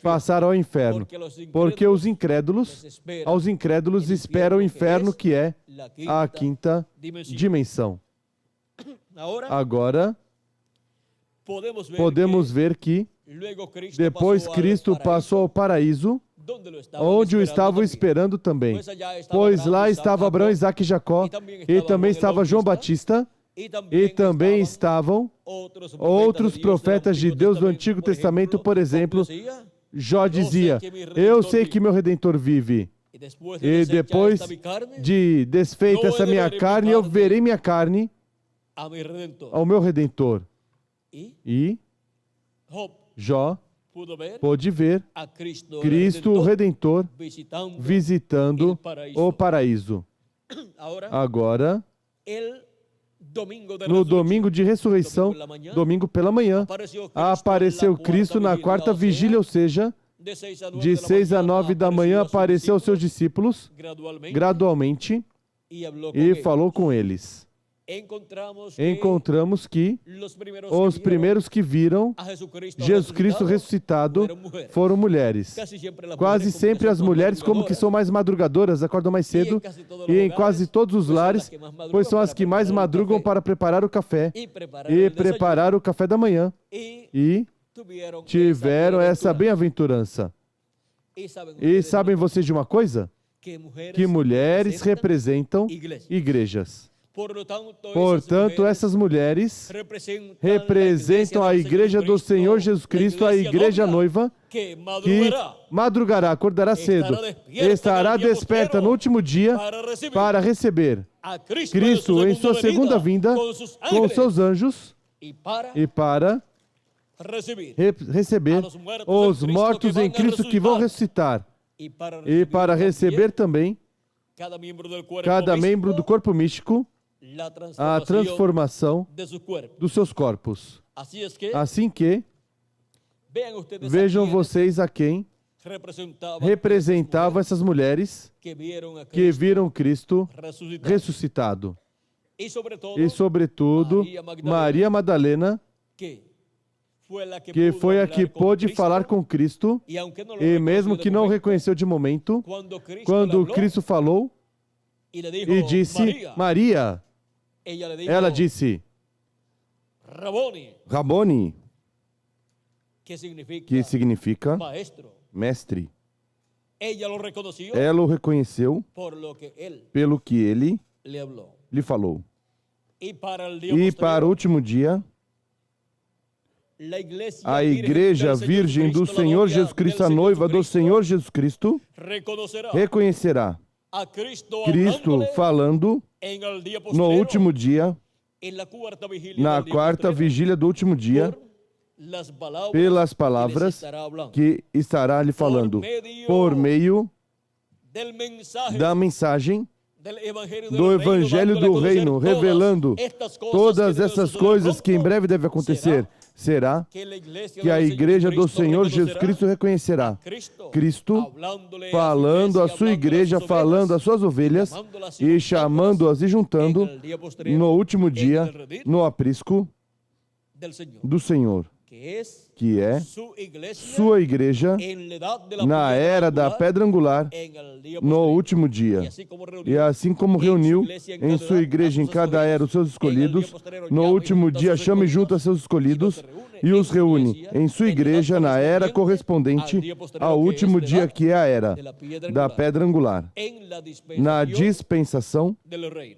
A: passaram ao inferno. Porque aos incrédulos espera o inferno, que é a quinta dimensão. Agora, podemos ver que depois Cristo passou ao paraíso, onde o estavam esperando também. Pois lá estava Abraão, Isaque e Jacó, e também estava João Batista, e também estavam outros profetas de Deus do Antigo Testamento. Por exemplo, Jó dizia: eu sei que meu Redentor vive, e depois de desfeita essa minha carne, eu verei minha carne ao meu Redentor. E Jó pôde ver Cristo, o Redentor, visitando o paraíso. Agora, no domingo de ressurreição, domingo pela manhã, apareceu Cristo na quarta vigília, ou seja, de 6 a 9 da manhã, apareceu aos seus discípulos, gradualmente, e falou com eles. Encontramos que os primeiros que viram Jesus Cristo ressuscitado foram mulheres. Quase sempre as mulheres, como que são mais madrugadoras, acordam mais cedo, e em quase todos os lares, pois são as que mais madrugam para preparar o café e preparar o café da manhã, e tiveram essa bem-aventurança. E sabem vocês de uma coisa? Que mulheres representam igrejas. Portanto, essas mulheres representam a igreja do Senhor Jesus Cristo, a igreja noiva, que madrugará, acordará cedo, estará desperta no último dia para receber Cristo em sua segunda vinda com seus anjos e para receber os mortos em Cristo que vão ressuscitar, e para receber também cada membro do corpo místico a transformação dos seus corpos. Assim que, vejam vocês a quem representavam essas mulheres que viram Cristo ressuscitado. E, sobretudo, Maria Madalena, que foi a que pôde falar com Cristo, e mesmo que não reconheceu de momento, quando Cristo falou e disse: Maria, ela disse: Raboni, que significa mestre. Ela o reconheceu pelo que ele lhe falou. E para o último dia, a igreja virgem do Senhor Jesus Cristo, a noiva do Senhor Jesus Cristo, reconhecerá Cristo falando no último dia, na quarta vigília do último dia, pelas palavras que estará lhe falando, por meio da mensagem do Evangelho do Reino, revelando todas essas coisas que em breve devem acontecer. Será que a igreja do Senhor Jesus Cristo reconhecerá Cristo falando à sua igreja, falando às suas ovelhas, e chamando-as e juntando no último dia, no aprisco do Senhor. que é sua igreja na era da pedra angular no último dia. E assim como reuniu em sua igreja em cada era os seus escolhidos, no último dia chama e junta seus escolhidos e os reúne em sua igreja na era correspondente ao último dia, que é a era da pedra angular, na dispensação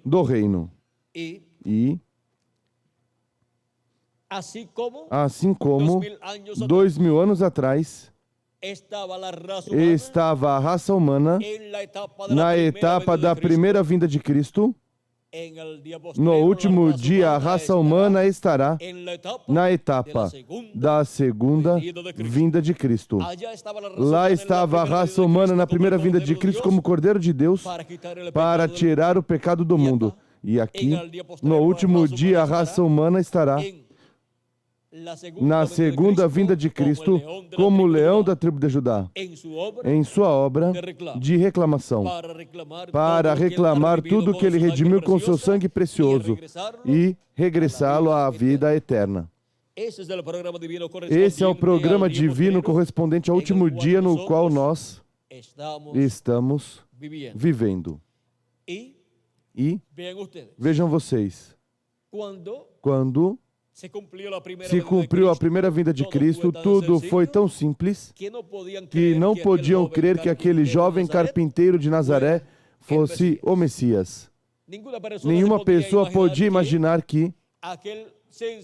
A: do reino. E assim como 2000 anos atrás estava a raça humana na etapa da primeira vinda de Cristo, no último dia a raça humana estará na etapa da segunda vinda de Cristo. Lá estava a raça humana na primeira vinda de Cristo como Cordeiro de Deus para tirar o pecado do mundo. E aqui, no último dia, a raça humana estará na segunda vinda de Cristo como leão da tribo de Judá, em sua obra de reclamação, para reclamar tudo que ele redimiu com seu sangue precioso e regressá-lo à vida eterna. Esse é o programa divino correspondente ao último dia no qual nós estamos vivendo. E vejam vocês, quando se cumpriu a primeira vinda de Cristo, tudo foi tão simples que não podiam crer que aquele jovem carpinteiro de Nazaré fosse o Messias. Nenhuma pessoa podia imaginar que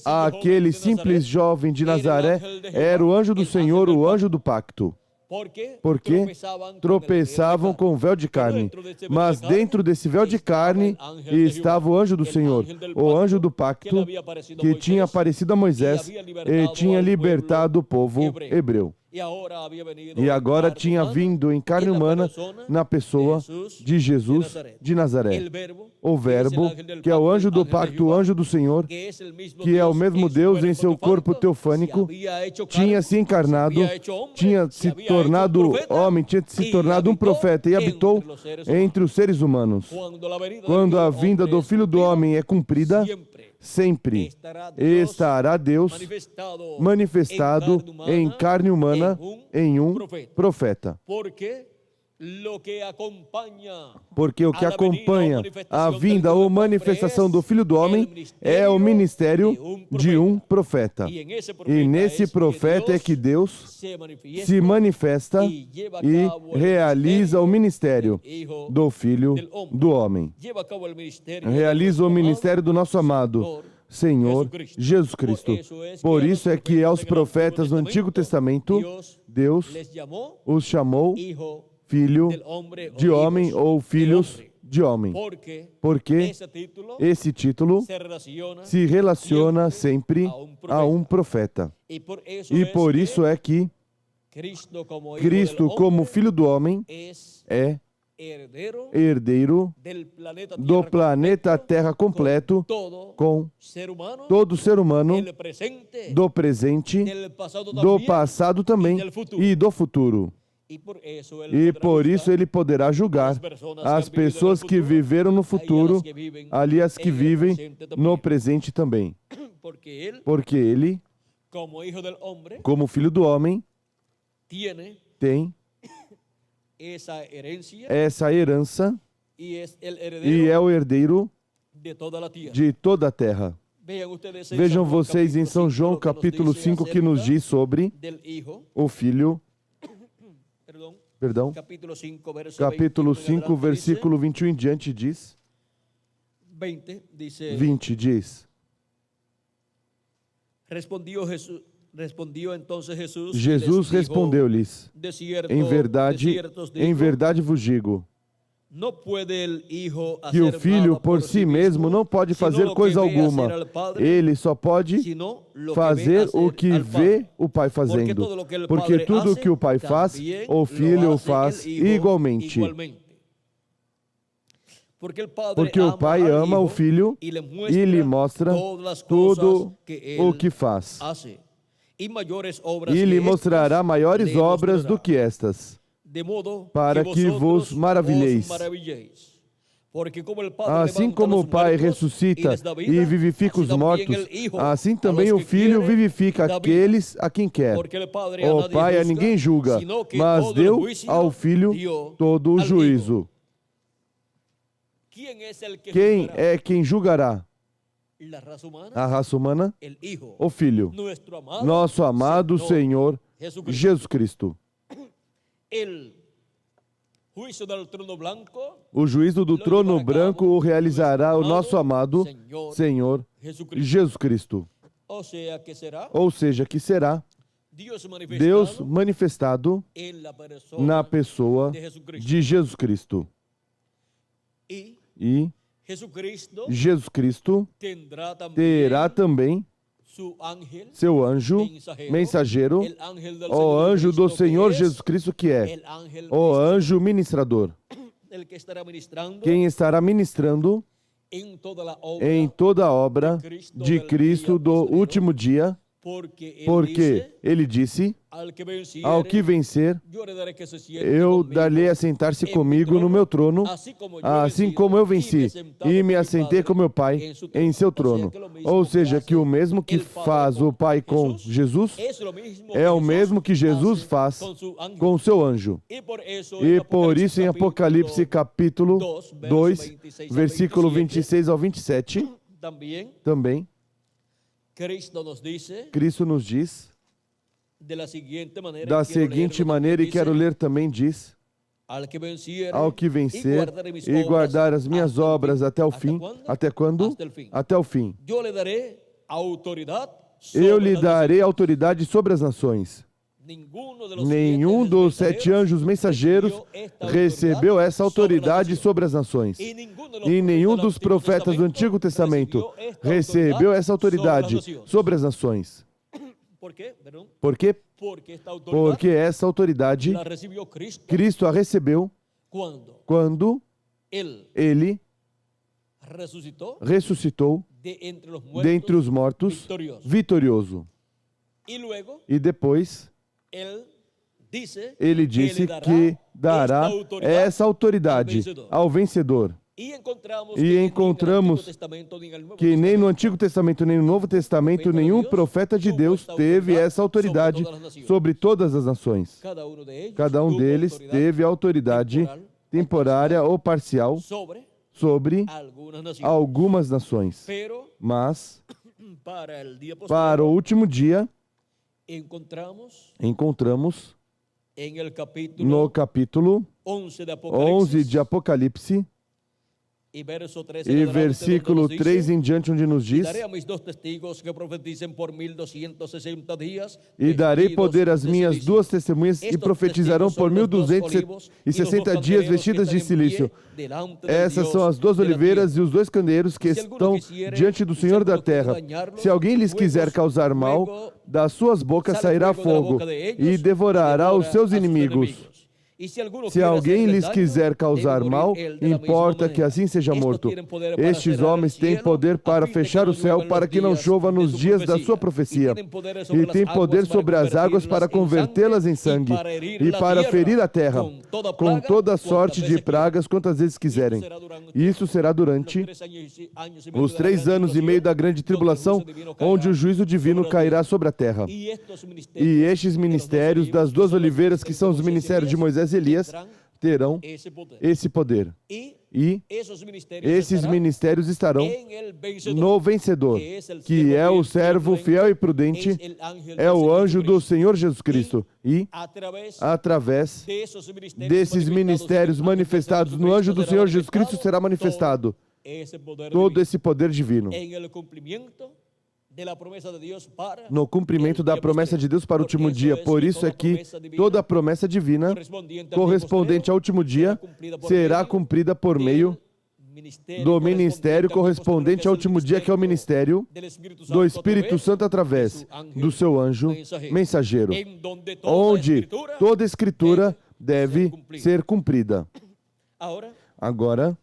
A: aquele simples jovem de Nazaré era o anjo do Senhor, o anjo do pacto. Porque tropeçavam com o véu de carne. Mas dentro desse véu de carne estava o anjo do Senhor, o anjo do pacto, que tinha aparecido a Moisés e tinha libertado o povo hebreu. E agora tinha vindo em carne humana na pessoa de Jesus de Nazaré. O Verbo, que é o anjo do pacto, o anjo do Senhor, que é o mesmo Deus em seu corpo teofânico, tinha se encarnado, tinha se tornado homem, tinha se tornado um profeta e habitou entre os seres humanos. Quando a vinda do Filho do Homem é cumprida, sempre estará Deus manifestado em carne humana em um profeta. Porque o que acompanha a vinda ou manifestação do Filho do Homem é o ministério de um profeta. E nesse profeta é que Deus se manifesta e realiza o ministério do Filho do Homem. Realiza o ministério do nosso amado Senhor Jesus Cristo. Por isso é que aos profetas do Antigo Testamento, Deus os chamou filho de homem ou filhos de homem. Porque esse título se relaciona sempre a um profeta. E por isso é que Cristo, como Filho do Homem, é herdeiro do planeta Terra completo, com todo ser humano, do presente, do passado também e do futuro. E por isso ele poderá julgar as pessoas que viveram no futuro, ali as que vivem no presente também. Porque ele, como Filho do Homem, tem essa herança e é o herdeiro de toda a terra. Vejam vocês em São João capítulo 5 que nos diz sobre o Filho. Perdão, capítulo 5, versículo 21 em diante diz, 20 diz, Jesus respondeu-lhes, em verdade vos digo, que o Filho por si mesmo não pode fazer coisa alguma. Ele só pode fazer o que vê o Pai fazendo. Porque tudo o que o Pai faz, o Filho o faz igualmente. Porque o Pai ama o Filho e lhe mostra tudo o que faz. E lhe mostrará maiores obras do que estas, para que vos maravilheis. Assim como o Pai ressuscita e vivifica os mortos, assim também o Filho vivifica aqueles a quem quer. O Pai a ninguém julga, mas deu ao Filho todo o juízo. Quem é quem julgará? A raça humana? O Filho. Nosso amado Senhor Jesus Cristo. O juízo do trono branco o realizará o nosso amado Senhor Jesus Cristo. Ou seja, que será Deus manifestado na pessoa de Jesus Cristo. E Jesus Cristo terá também seu anjo mensageiro, o anjo do Senhor Jesus Cristo, que é o anjo ministrador, quem estará ministrando em toda a obra de Cristo do último dia, porque ele disse: ao que vencer, eu dar-lhe a sentar-se comigo no meu trono, assim como eu venci e me assentei com meu Pai em seu trono. Ou seja, que o mesmo que faz o Pai com Jesus é o mesmo que Jesus faz com o seu anjo. E por isso, em Apocalipse capítulo 2, versículo 26 ao 27, também Cristo nos diz da seguinte maneira, e quero ler também, diz: ao que vencer e guardar as minhas obras até o fim. Até quando? Até o fim. Eu lhe darei autoridade sobre as nações. Nenhum dos 7 anjos mensageiros recebeu essa autoridade sobre as nações. E nenhum dos profetas do Antigo Testamento recebeu essa autoridade sobre as nações. Por quê? Porque essa autoridade Cristo a recebeu quando Ele ressuscitou dentre os mortos, vitorioso. E depois Ele disse que dará essa autoridade ao vencedor. E encontramos que nem no Antigo Testamento, nem no Novo Testamento, nenhum profeta de Deus teve essa autoridade sobre todas as nações. Cada um deles teve autoridade temporária ou parcial sobre algumas nações. Mas, para o último dia, encontramos no capítulo 11 de Apocalipse, e versículo 3 em diante, onde nos diz: e darei poder às minhas 2 testemunhas, e profetizarão por 1260 dias vestidas de silício. Essas são as 2 oliveiras e os 2 candeeiros que estão diante do Senhor da terra. Se alguém lhes quiser causar mal, das suas bocas sairá fogo e devorará os seus inimigos. Se alguém lhes quiser causar mal, importa que assim seja morto. Estes homens têm poder para fechar o céu para que não chova nos dias da sua profecia. E têm poder sobre as águas para convertê-las em sangue. E para ferir a terra com toda sorte de pragas quantas vezes quiserem. Isso será durante os 3 anos e meio da grande tribulação, onde o juízo divino cairá sobre a terra. E estes ministérios das 2 oliveiras, que são os ministérios de Moisés e Elias, terão esse poder. E esses ministérios estarão no vencedor, que é o servo fiel e prudente, é o anjo do Senhor Jesus Cristo. E, através desses ministérios manifestados no anjo do Senhor Jesus Cristo, será manifestado todo esse poder divino, no cumprimento da promessa de Deus para o último dia. Por isso é que toda a promessa divina correspondente ao último dia será cumprida por meio do ministério correspondente ao último dia, que é o ministério do Espírito Santo através do seu anjo mensageiro, onde toda Escritura deve ser cumprida. Agora,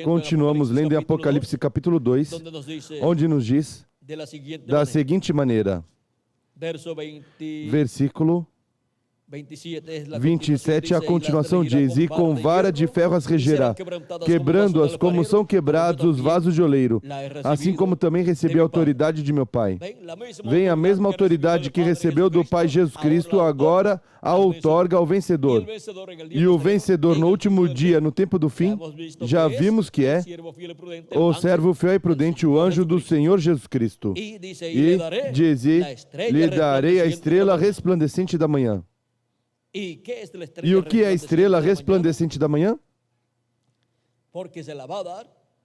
A: continuamos lendo em Apocalipse capítulo 2, onde nos diz da seguinte maneira, versículo 27, a continuação diz: e com vara de ferro as regerá, quebrando-as como são quebrados os vasos de oleiro, assim como também recebi a autoridade de meu Pai. Vem a mesma autoridade que recebeu do Pai Jesus Cristo, agora a outorga ao vencedor. E o vencedor no último dia, no tempo do fim, já vimos que é o servo fiel e prudente, o anjo do Senhor Jesus Cristo. E diz: lhe darei a estrela resplandecente da manhã. E o que é a estrela resplandecente da manhã?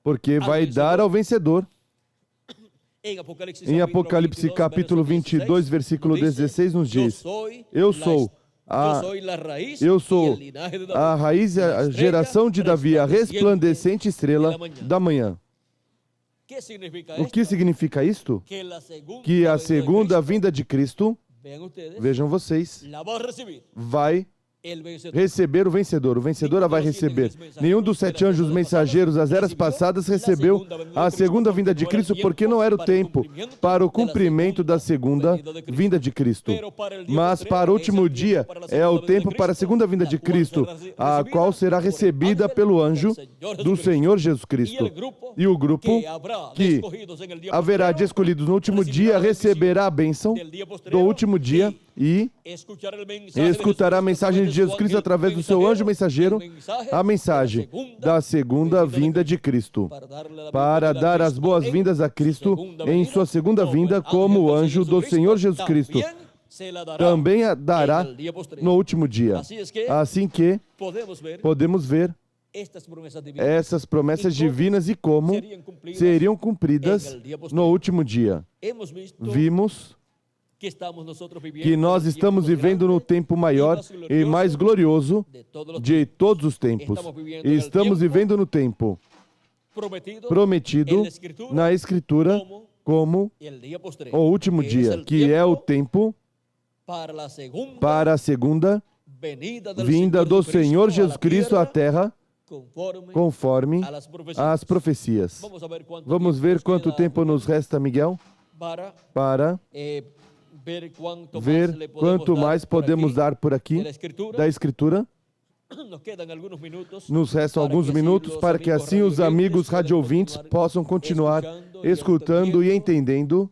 A: Porque vai dar ao vencedor. Em Apocalipse capítulo 22, versículo 16, nos diz: eu sou a raiz e a geração de Davi, a resplandecente estrela da manhã. O que significa isto? Que a segunda vinda de Cristo, vejam vocês, vai receber o vencedor. O vencedor a vai receber. Nenhum dos 7 anjos mensageiros das eras passadas recebeu a segunda vinda de Cristo, porque não era o tempo para o cumprimento da segunda vinda de Cristo. Mas para o último dia é o tempo para a segunda vinda de Cristo, a qual será recebida pelo anjo do Senhor Jesus Cristo. E o grupo que haverá de escolhidos no último dia receberá a bênção do último dia e escutará a mensagem de Jesus Cristo através do seu anjo mensageiro, a mensagem da segunda vinda de Cristo, para dar as boas-vindas a Cristo em sua segunda vinda, como o anjo do Senhor Jesus Cristo também a dará no último dia. Assim que podemos ver essas promessas divinas e como seriam cumpridas no último dia. Vimos que nós estamos vivendo no tempo maior e mais glorioso de todos os tempos. Estamos vivendo no tempo prometido na Escritura como o último dia, que é o tempo para a segunda vinda do Senhor Jesus Cristo à Terra, conforme as profecias. Vamos ver quanto tempo nos resta, Miguel, para ver quanto mais podemos dar por aqui da Escritura. Nos restam alguns minutos para que assim os amigos radioouvintes possam continuar escutando e entendendo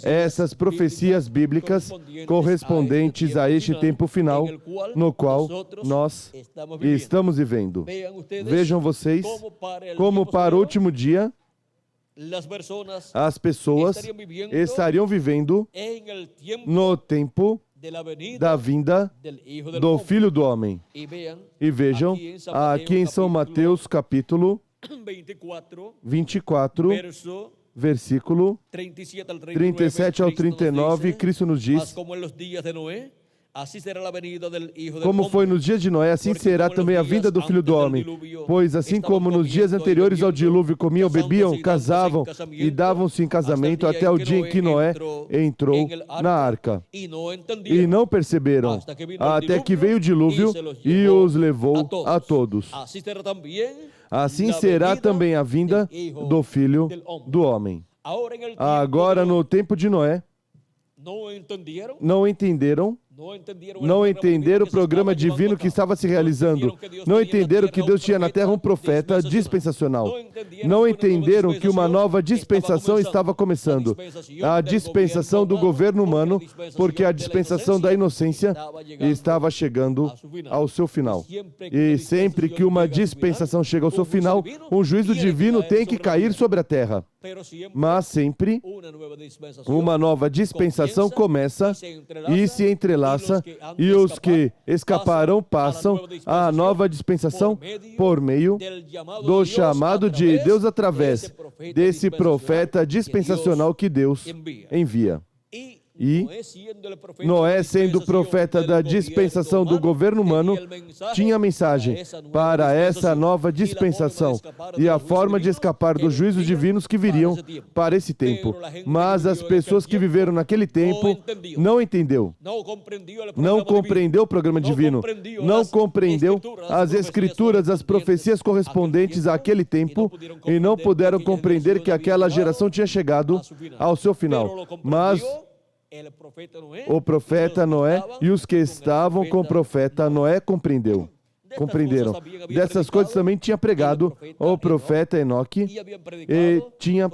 A: essas profecias bíblicas correspondentes a este tempo final no qual nós estamos vivendo. Vejam vocês como para o último dia as pessoas estariam vivendo no tempo da vinda do Filho do Homem. E vejam, aqui em São Mateus, capítulo 24, versículo 37 ao 39, Cristo nos diz: como foi nos dias de Noé, assim será também a vinda do Filho do Homem. Pois assim como nos dias anteriores ao dilúvio comiam, bebiam, casavam e davam-se em casamento até o dia em que Noé entrou na arca. E não perceberam, até que veio o dilúvio e os levou a todos. Assim será também a vinda do Filho do Homem. Agora, no tempo de Noé, não entenderam o programa divino que estava se realizando. Não entenderam que Deus tinha na terra um profeta dispensacional. Não entenderam que uma nova dispensação estava começando. A dispensação do governo humano, porque a dispensação da inocência estava chegando ao seu final. E sempre que uma dispensação chega ao seu final, um juízo divino tem que cair sobre a terra. Mas sempre uma nova dispensação começa e se entrelaça, e os que escaparão passam à nova dispensação por meio do chamado de Deus através desse profeta dispensacional que Deus envia. E Noé, sendo profeta da dispensação do governo humano, tinha a mensagem para essa nova dispensação e a forma de escapar dos juízos divinos que viriam para esse tempo. Mas as pessoas que viveram naquele tempo não compreendeu o programa divino, não compreendeu as escrituras, as profecias correspondentes àquele tempo e não puderam compreender que aquela geração tinha chegado ao seu final. Mas O profeta Noé e os que estavam com o profeta Noé compreenderam. Dessas coisas também tinha pregado o profeta Enoque e tinham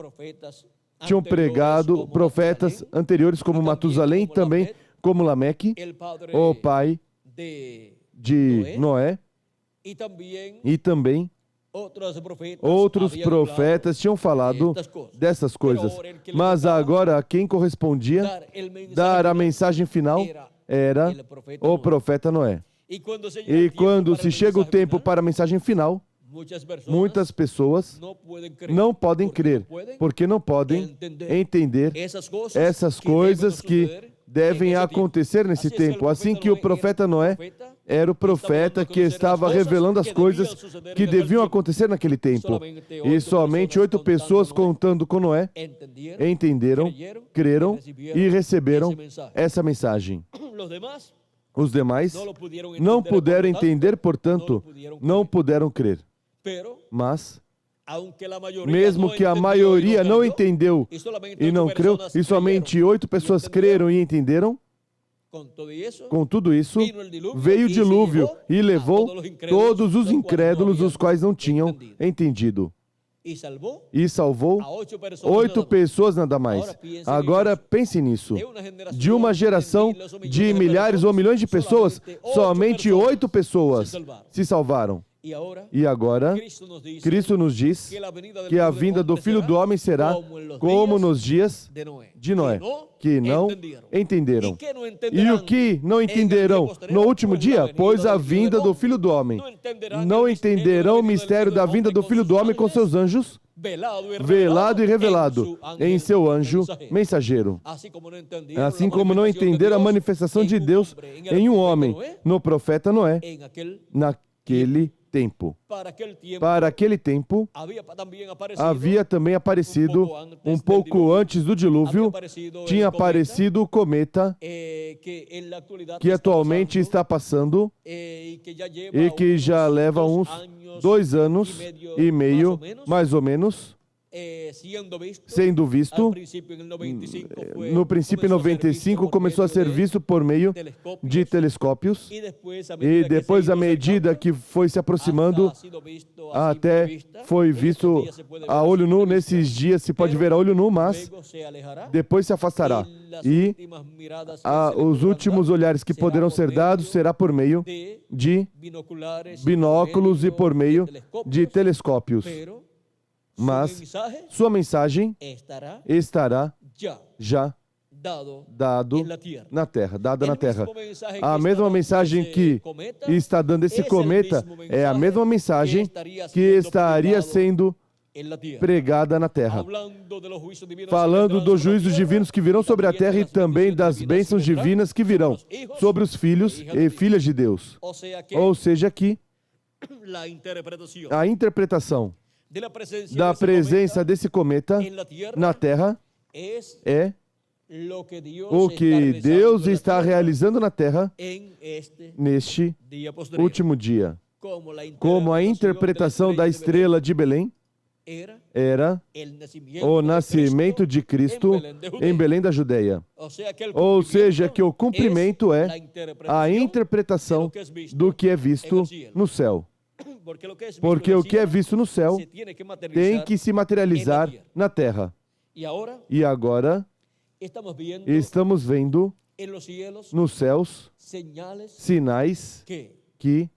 A: pregado profetas anteriores como Matusalém, também como Lameque, o pai de Noé, e também outros profetas tinham falado dessas coisas. Mas agora quem correspondia dar a mensagem final era o profeta Noé. E quando se chega o tempo para a mensagem final, muitas pessoas não podem crer, porque não podem entender essas coisas que devem acontecer nesse tempo. Assim que o profeta Noé era o profeta que estava revelando as coisas que deviam acontecer naquele tempo. E somente 8 pessoas, contando com Noé, entenderam, creram e receberam essa mensagem. Os demais não puderam entender, portanto, não puderam crer. Mas, mesmo que a maioria não entendeu e não creu, e somente 8 pessoas creram e entenderam, com tudo isso, veio o dilúvio e levou todos os incrédulos, os quais não tinham entendido. E salvou 8 pessoas nada mais. Agora pense nisso. De uma geração de milhares ou milhões de pessoas, somente 8 pessoas se salvaram. E agora, Cristo nos diz que a vinda do Filho do Homem será como nos dias de Noé, que não entenderam. E o que não entenderão no último dia? Pois a vinda do Filho do Homem. Não entenderão o mistério da vinda do Filho do Homem com seus anjos, velado e revelado em seu anjo mensageiro. Assim como não entenderam a manifestação de Deus em um homem, no profeta Noé, naquele tempo. Para aquele tempo, havia também aparecido, um pouco antes do dilúvio, tinha aparecido o cometa que atualmente está passando e que já leva uns 2 anos e meio, mais ou menos, sendo visto. No princípio, em 95, começou a ser visto por meio de telescópios, e depois, à medida que foi se aproximando, até foi visto a olho nu. Nesses dias se pode ver a olho nu, mas depois se afastará. E os últimos olhares que poderão ser dados será por meio de binóculos e por meio de telescópios. Mas sua mensagem estará já dada na terra. A mesma mensagem que está dando esse cometa é a mesma mensagem que estaria sendo pregada na terra, falando dos juízos divinos que virão sobre a terra e também das bênçãos divinas que virão sobre os filhos e filhas de Deus. Ou seja, que a interpretação da presença desse cometa na terra é o que Deus está realizando na terra neste último dia. Como a interpretação da estrela de Belém era o nascimento de Cristo em Belém da Judeia. Ou seja, que o cumprimento é a interpretação do que é visto no céu. Porque o que é visto no céu tem que se materializar na terra. E agora estamos vendo nos céus sinais que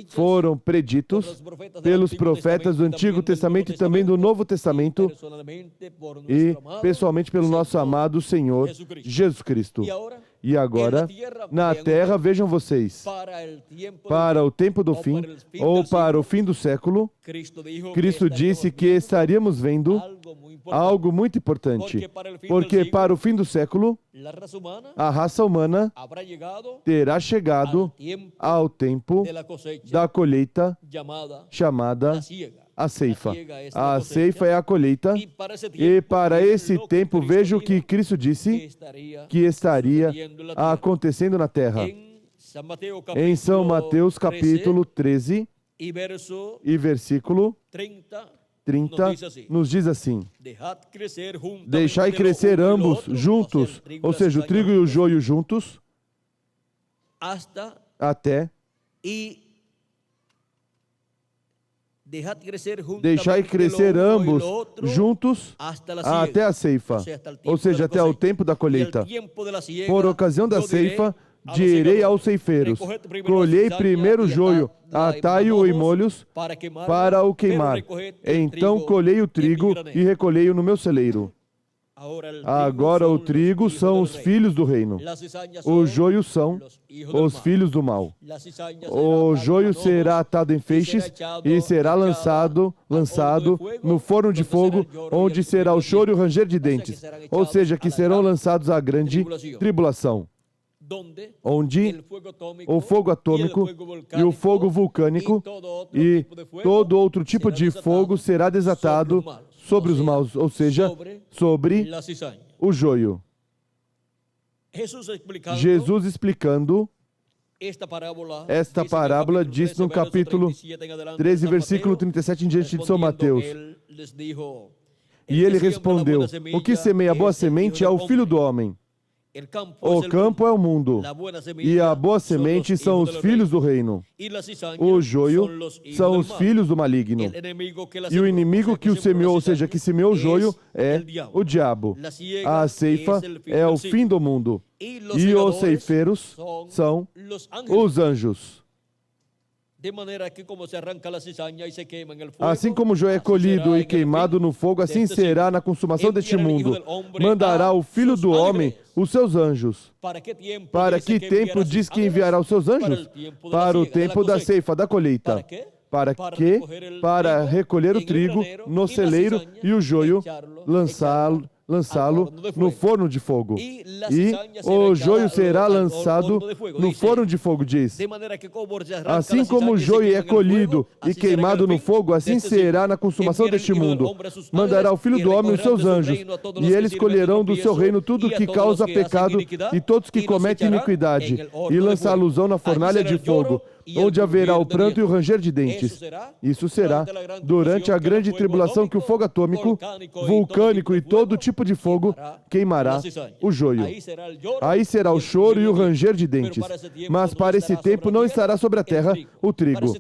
A: foram preditos pelos profetas do Antigo Testamento e também do Novo Testamento, e pessoalmente pelo nosso amado Senhor Jesus Cristo. E agora, na terra, vejam vocês, para o tempo do fim, ou para o fim do século, Cristo disse que estaríamos vendo algo muito importante, porque para o fim do século, a raça humana terá chegado ao tempo da colheita chamada a ceifa. A ceifa é a colheita, e para esse tempo, veja o que Cristo disse que estaria acontecendo na terra. Em São Mateus, capítulo 13, e versículo 30 nos diz assim: deixai crescer ambos juntos, ou seja, o trigo e o joio juntos, até deixai crescer ambos juntos até a ceifa, ou seja, até o tempo da colheita. Por ocasião da ceifa, direi aos ceifeiros: colhei primeiro o joio, atai-o em molhos para o queimar. Então colhei o trigo e recolhei-o no meu celeiro. Agora o trigo são os filhos do reino, o joio são os filhos do mal. O joio será atado em feixes e será lançado no forno de fogo, onde será o choro e o ranger de dentes, ou seja, que serão lançados à grande tribulação, onde o fogo atômico e o fogo vulcânico e todo outro tipo de fogo será desatado sobre os maus, ou seja, sobre o joio. Jesus explicando esta parábola disse no capítulo 13, versículo 37 em diante de São Mateus. E ele respondeu: o que semeia a boa semente é o Filho do Homem. O campo é o mundo, e a boa semente são os filhos do reino. O joio são os filhos do maligno. E o inimigo que o semeou, ou seja, que semeou o joio, é o diabo. A ceifa é o fim do mundo. E os ceifeiros são os anjos. Assim como o joio é colhido e queimado no fogo, assim será na consumação deste mundo. Mandará o Filho do Homem os seus anjos. Para que tempo diz que enviará os seus anjos? Para o tempo da ceifa, da colheita. Para quê? Para recolher o trigo no celeiro e o joio lançá-lo no forno de fogo. E o joio será lançado no forno de fogo, diz. Assim como o joio é colhido e queimado no fogo, assim será na consumação deste mundo. Mandará o Filho do Homem os seus anjos, e eles colherão do seu reino tudo que causa pecado e todos que cometem iniquidade, e lançá-los-ão na fornalha de fogo, onde haverá o pranto e o ranger de dentes. Isso será durante a grande tribulação, que o fogo atômico, vulcânico e todo tipo de fogo queimará o joio. Aí será o choro e o ranger de dentes. Mas para esse tempo não estará sobre a terra o trigo.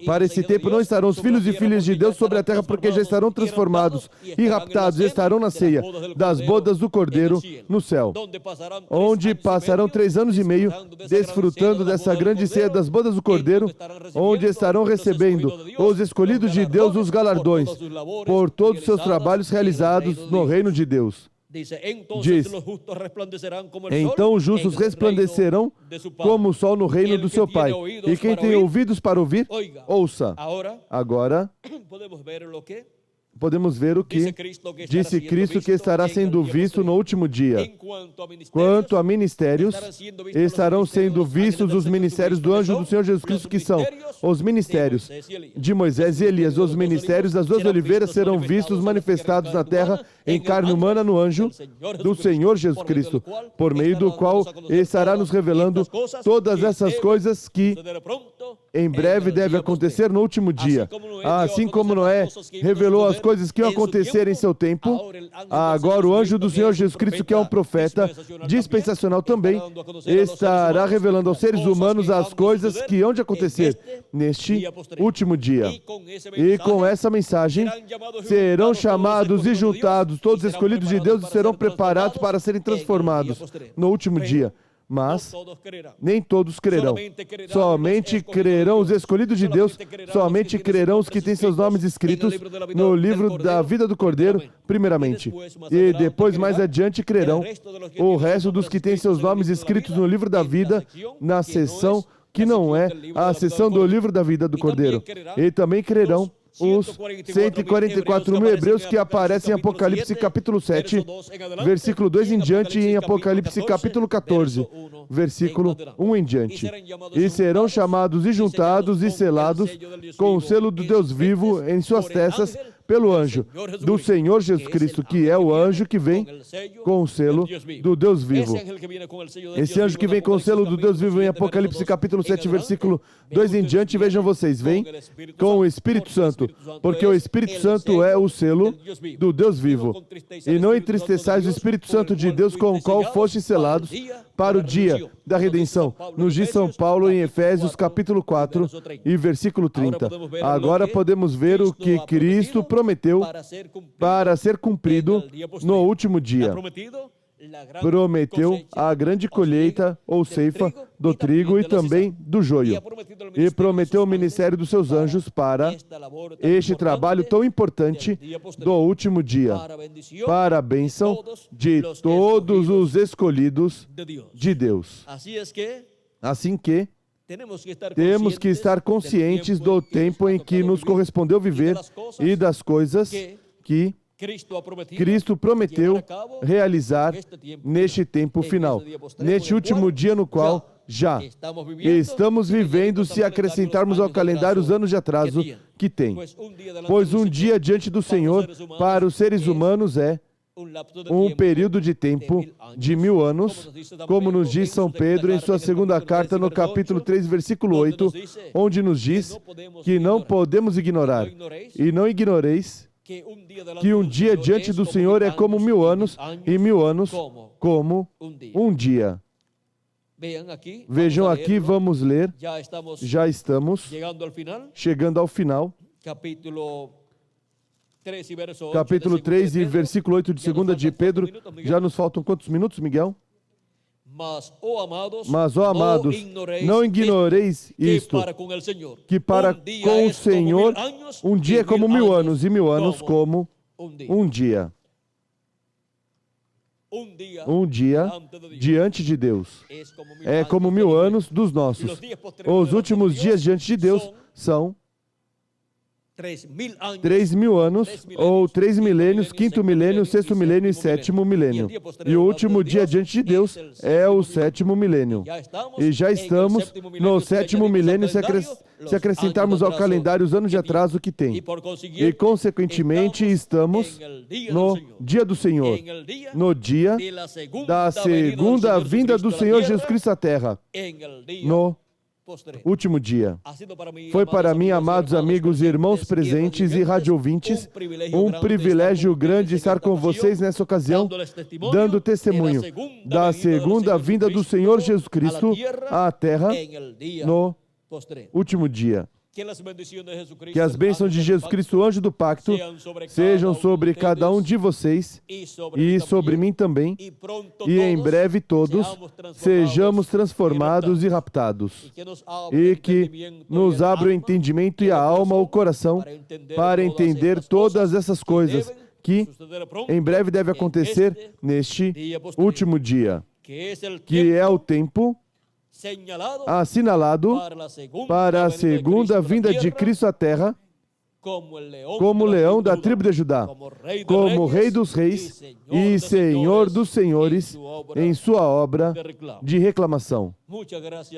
A: Para esse tempo não estarão os filhos e filhas de Deus sobre a terra, porque já estarão transformados e raptados e estarão na ceia das bodas do Cordeiro no céu, onde passarão 3 anos e meio desfrutando dessa grande ceia das bodas do Cordeiro, onde estarão recebendo os escolhidos de Deus os galardões por todos os seus trabalhos realizados no reino de Deus. Diz: então os justos resplandecerão como o sol no reino do seu Pai. E quem tem ouvidos para ouvir, ouça. Agora podemos ver o que disse Cristo que estará sendo visto no último dia. Quanto a ministérios, estarão sendo vistos os ministérios do anjo do Senhor Jesus Cristo, que são os ministérios de Moisés e Elias. Os ministérios das 12 oliveiras serão vistos manifestados na terra em carne humana no anjo do Senhor Jesus Cristo, por meio do qual estará nos revelando todas essas coisas que em breve deve acontecer no último dia. Assim como Noé revelou as coisas que iam acontecer em seu tempo, agora o anjo do Senhor Jesus Cristo, que é um profeta dispensacional também, estará revelando aos seres humanos as coisas que hão de acontecer neste último dia. E com essa mensagem serão chamados e juntados todos os escolhidos de Deus e serão preparados para serem transformados no último dia. Mas nem todos crerão. Somente crerão os escolhidos de Deus, somente crerão os que têm seus nomes escritos no livro da vida do Cordeiro, primeiramente. E depois, mais adiante, crerão o resto dos que têm seus nomes escritos no livro da vida, na seção que não é a seção do livro da vida do Cordeiro. E também crerão os 144 mil hebreus que aparecem em Apocalipse capítulo 7, versículo 2 em diante, e em Apocalipse capítulo 14, versículo 1 em diante. E serão chamados e juntados e selados com o selo do Deus vivo em suas testas, pelo anjo do Senhor Jesus Cristo, que é o anjo que vem com o selo do Deus vivo. Esse anjo que vem com o selo do Deus vivo em Apocalipse capítulo 7, versículo 2 em diante, vejam vocês, vem com o Espírito Santo, porque o Espírito Santo é o selo do Deus vivo. E não entristeçais o Espírito Santo de Deus, com o qual fostes selados para o dia da redenção. Nos diz São Paulo em Efésios capítulo 4 e versículo 30. Agora podemos ver o que Cristo prometeu para ser cumprido no último dia. Prometeu a grande colheita ou ceifa do trigo e também do joio. E prometeu o ministério dos seus anjos para este trabalho tão importante do último dia, para a bênção de todos os escolhidos de Deus. Assim que temos que estar conscientes do tempo em que nos correspondeu viver e das coisas que Cristo prometeu realizar neste tempo final, neste último dia no qual já estamos vivendo, se acrescentarmos ao calendário os anos de atraso que tem. Pois um dia diante do Senhor, para os seres humanos, é um período de tempo de 1000 anos, como nos diz São Pedro em sua segunda carta, no capítulo 3, versículo 8, onde nos diz que não podemos ignorar, e não ignoreis que um dia diante do Senhor é como 1000 anos, e 1000 anos como um dia. Vejam aqui, vamos ler, já estamos chegando ao final, capítulo 3 e versículo 8 de 2 de Pedro. Já nos faltam quantos minutos, Miguel? Mas, ó amados, não ignoreis isto, que para com o Senhor um dia é como 1000 anos, e 1000 anos como um dia. Um dia diante de Deus é como 1000 anos dos nossos. Os últimos dias diante de Deus são 3.000 anos, ou 3 milênios, 5º milênio, 6º milênio e 7º milênio. E o último dia diante de Deus é o 7º milênio. E já estamos no 7º milênio, se acrescentarmos ao calendário os anos de atraso que tem. E, consequentemente, estamos no dia do Senhor, no dia da segunda vinda do Senhor Jesus Cristo à Terra, no último dia. Foi para mim, amados amigos e irmãos presentes e radioouvintes, um privilégio grande estar com vocês nessa ocasião, dando testemunho da segunda vinda do Senhor Jesus Cristo à Terra no último dia. Que as bênçãos de Jesus Cristo, anjo do pacto, sejam sobre cada um de vocês e sobre mim também, e em breve todos sejamos transformados e raptados, e que nos abra o entendimento e a alma, o coração, para entender todas essas coisas que em breve deve acontecer neste último dia, que é o tempo assinalado para a segunda vinda de Cristo à Terra, como leão da tribo de Judá, como Rei dos Reis e Senhor dos Senhores em sua obra de reclamação.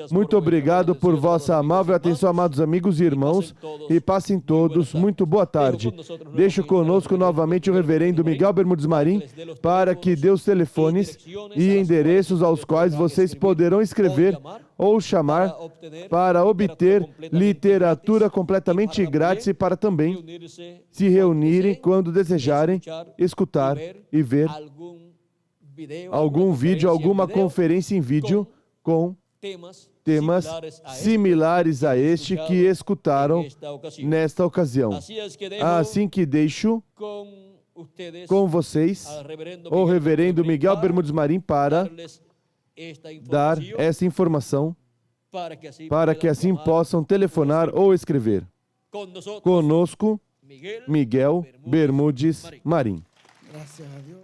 A: Muito obrigado por vossa amável atenção, amados amigos e irmãos, e passem todos muito boa tarde. Deixo conosco novamente o reverendo Miguel Bermudes Marim, para que dê os telefones e endereços aos quais vocês poderão escrever ou chamar para obter literatura completamente grátis e para também se reunirem quando desejarem escutar e ver algum vídeo, alguma conferência em vídeo com temas similares a este que escutaram nesta ocasião. Assim que deixo com vocês o reverendo Miguel Bermudes Marim para dar essa informação, para que assim possam telefonar ou escrever. Conosco, Miguel Bermudes Marim.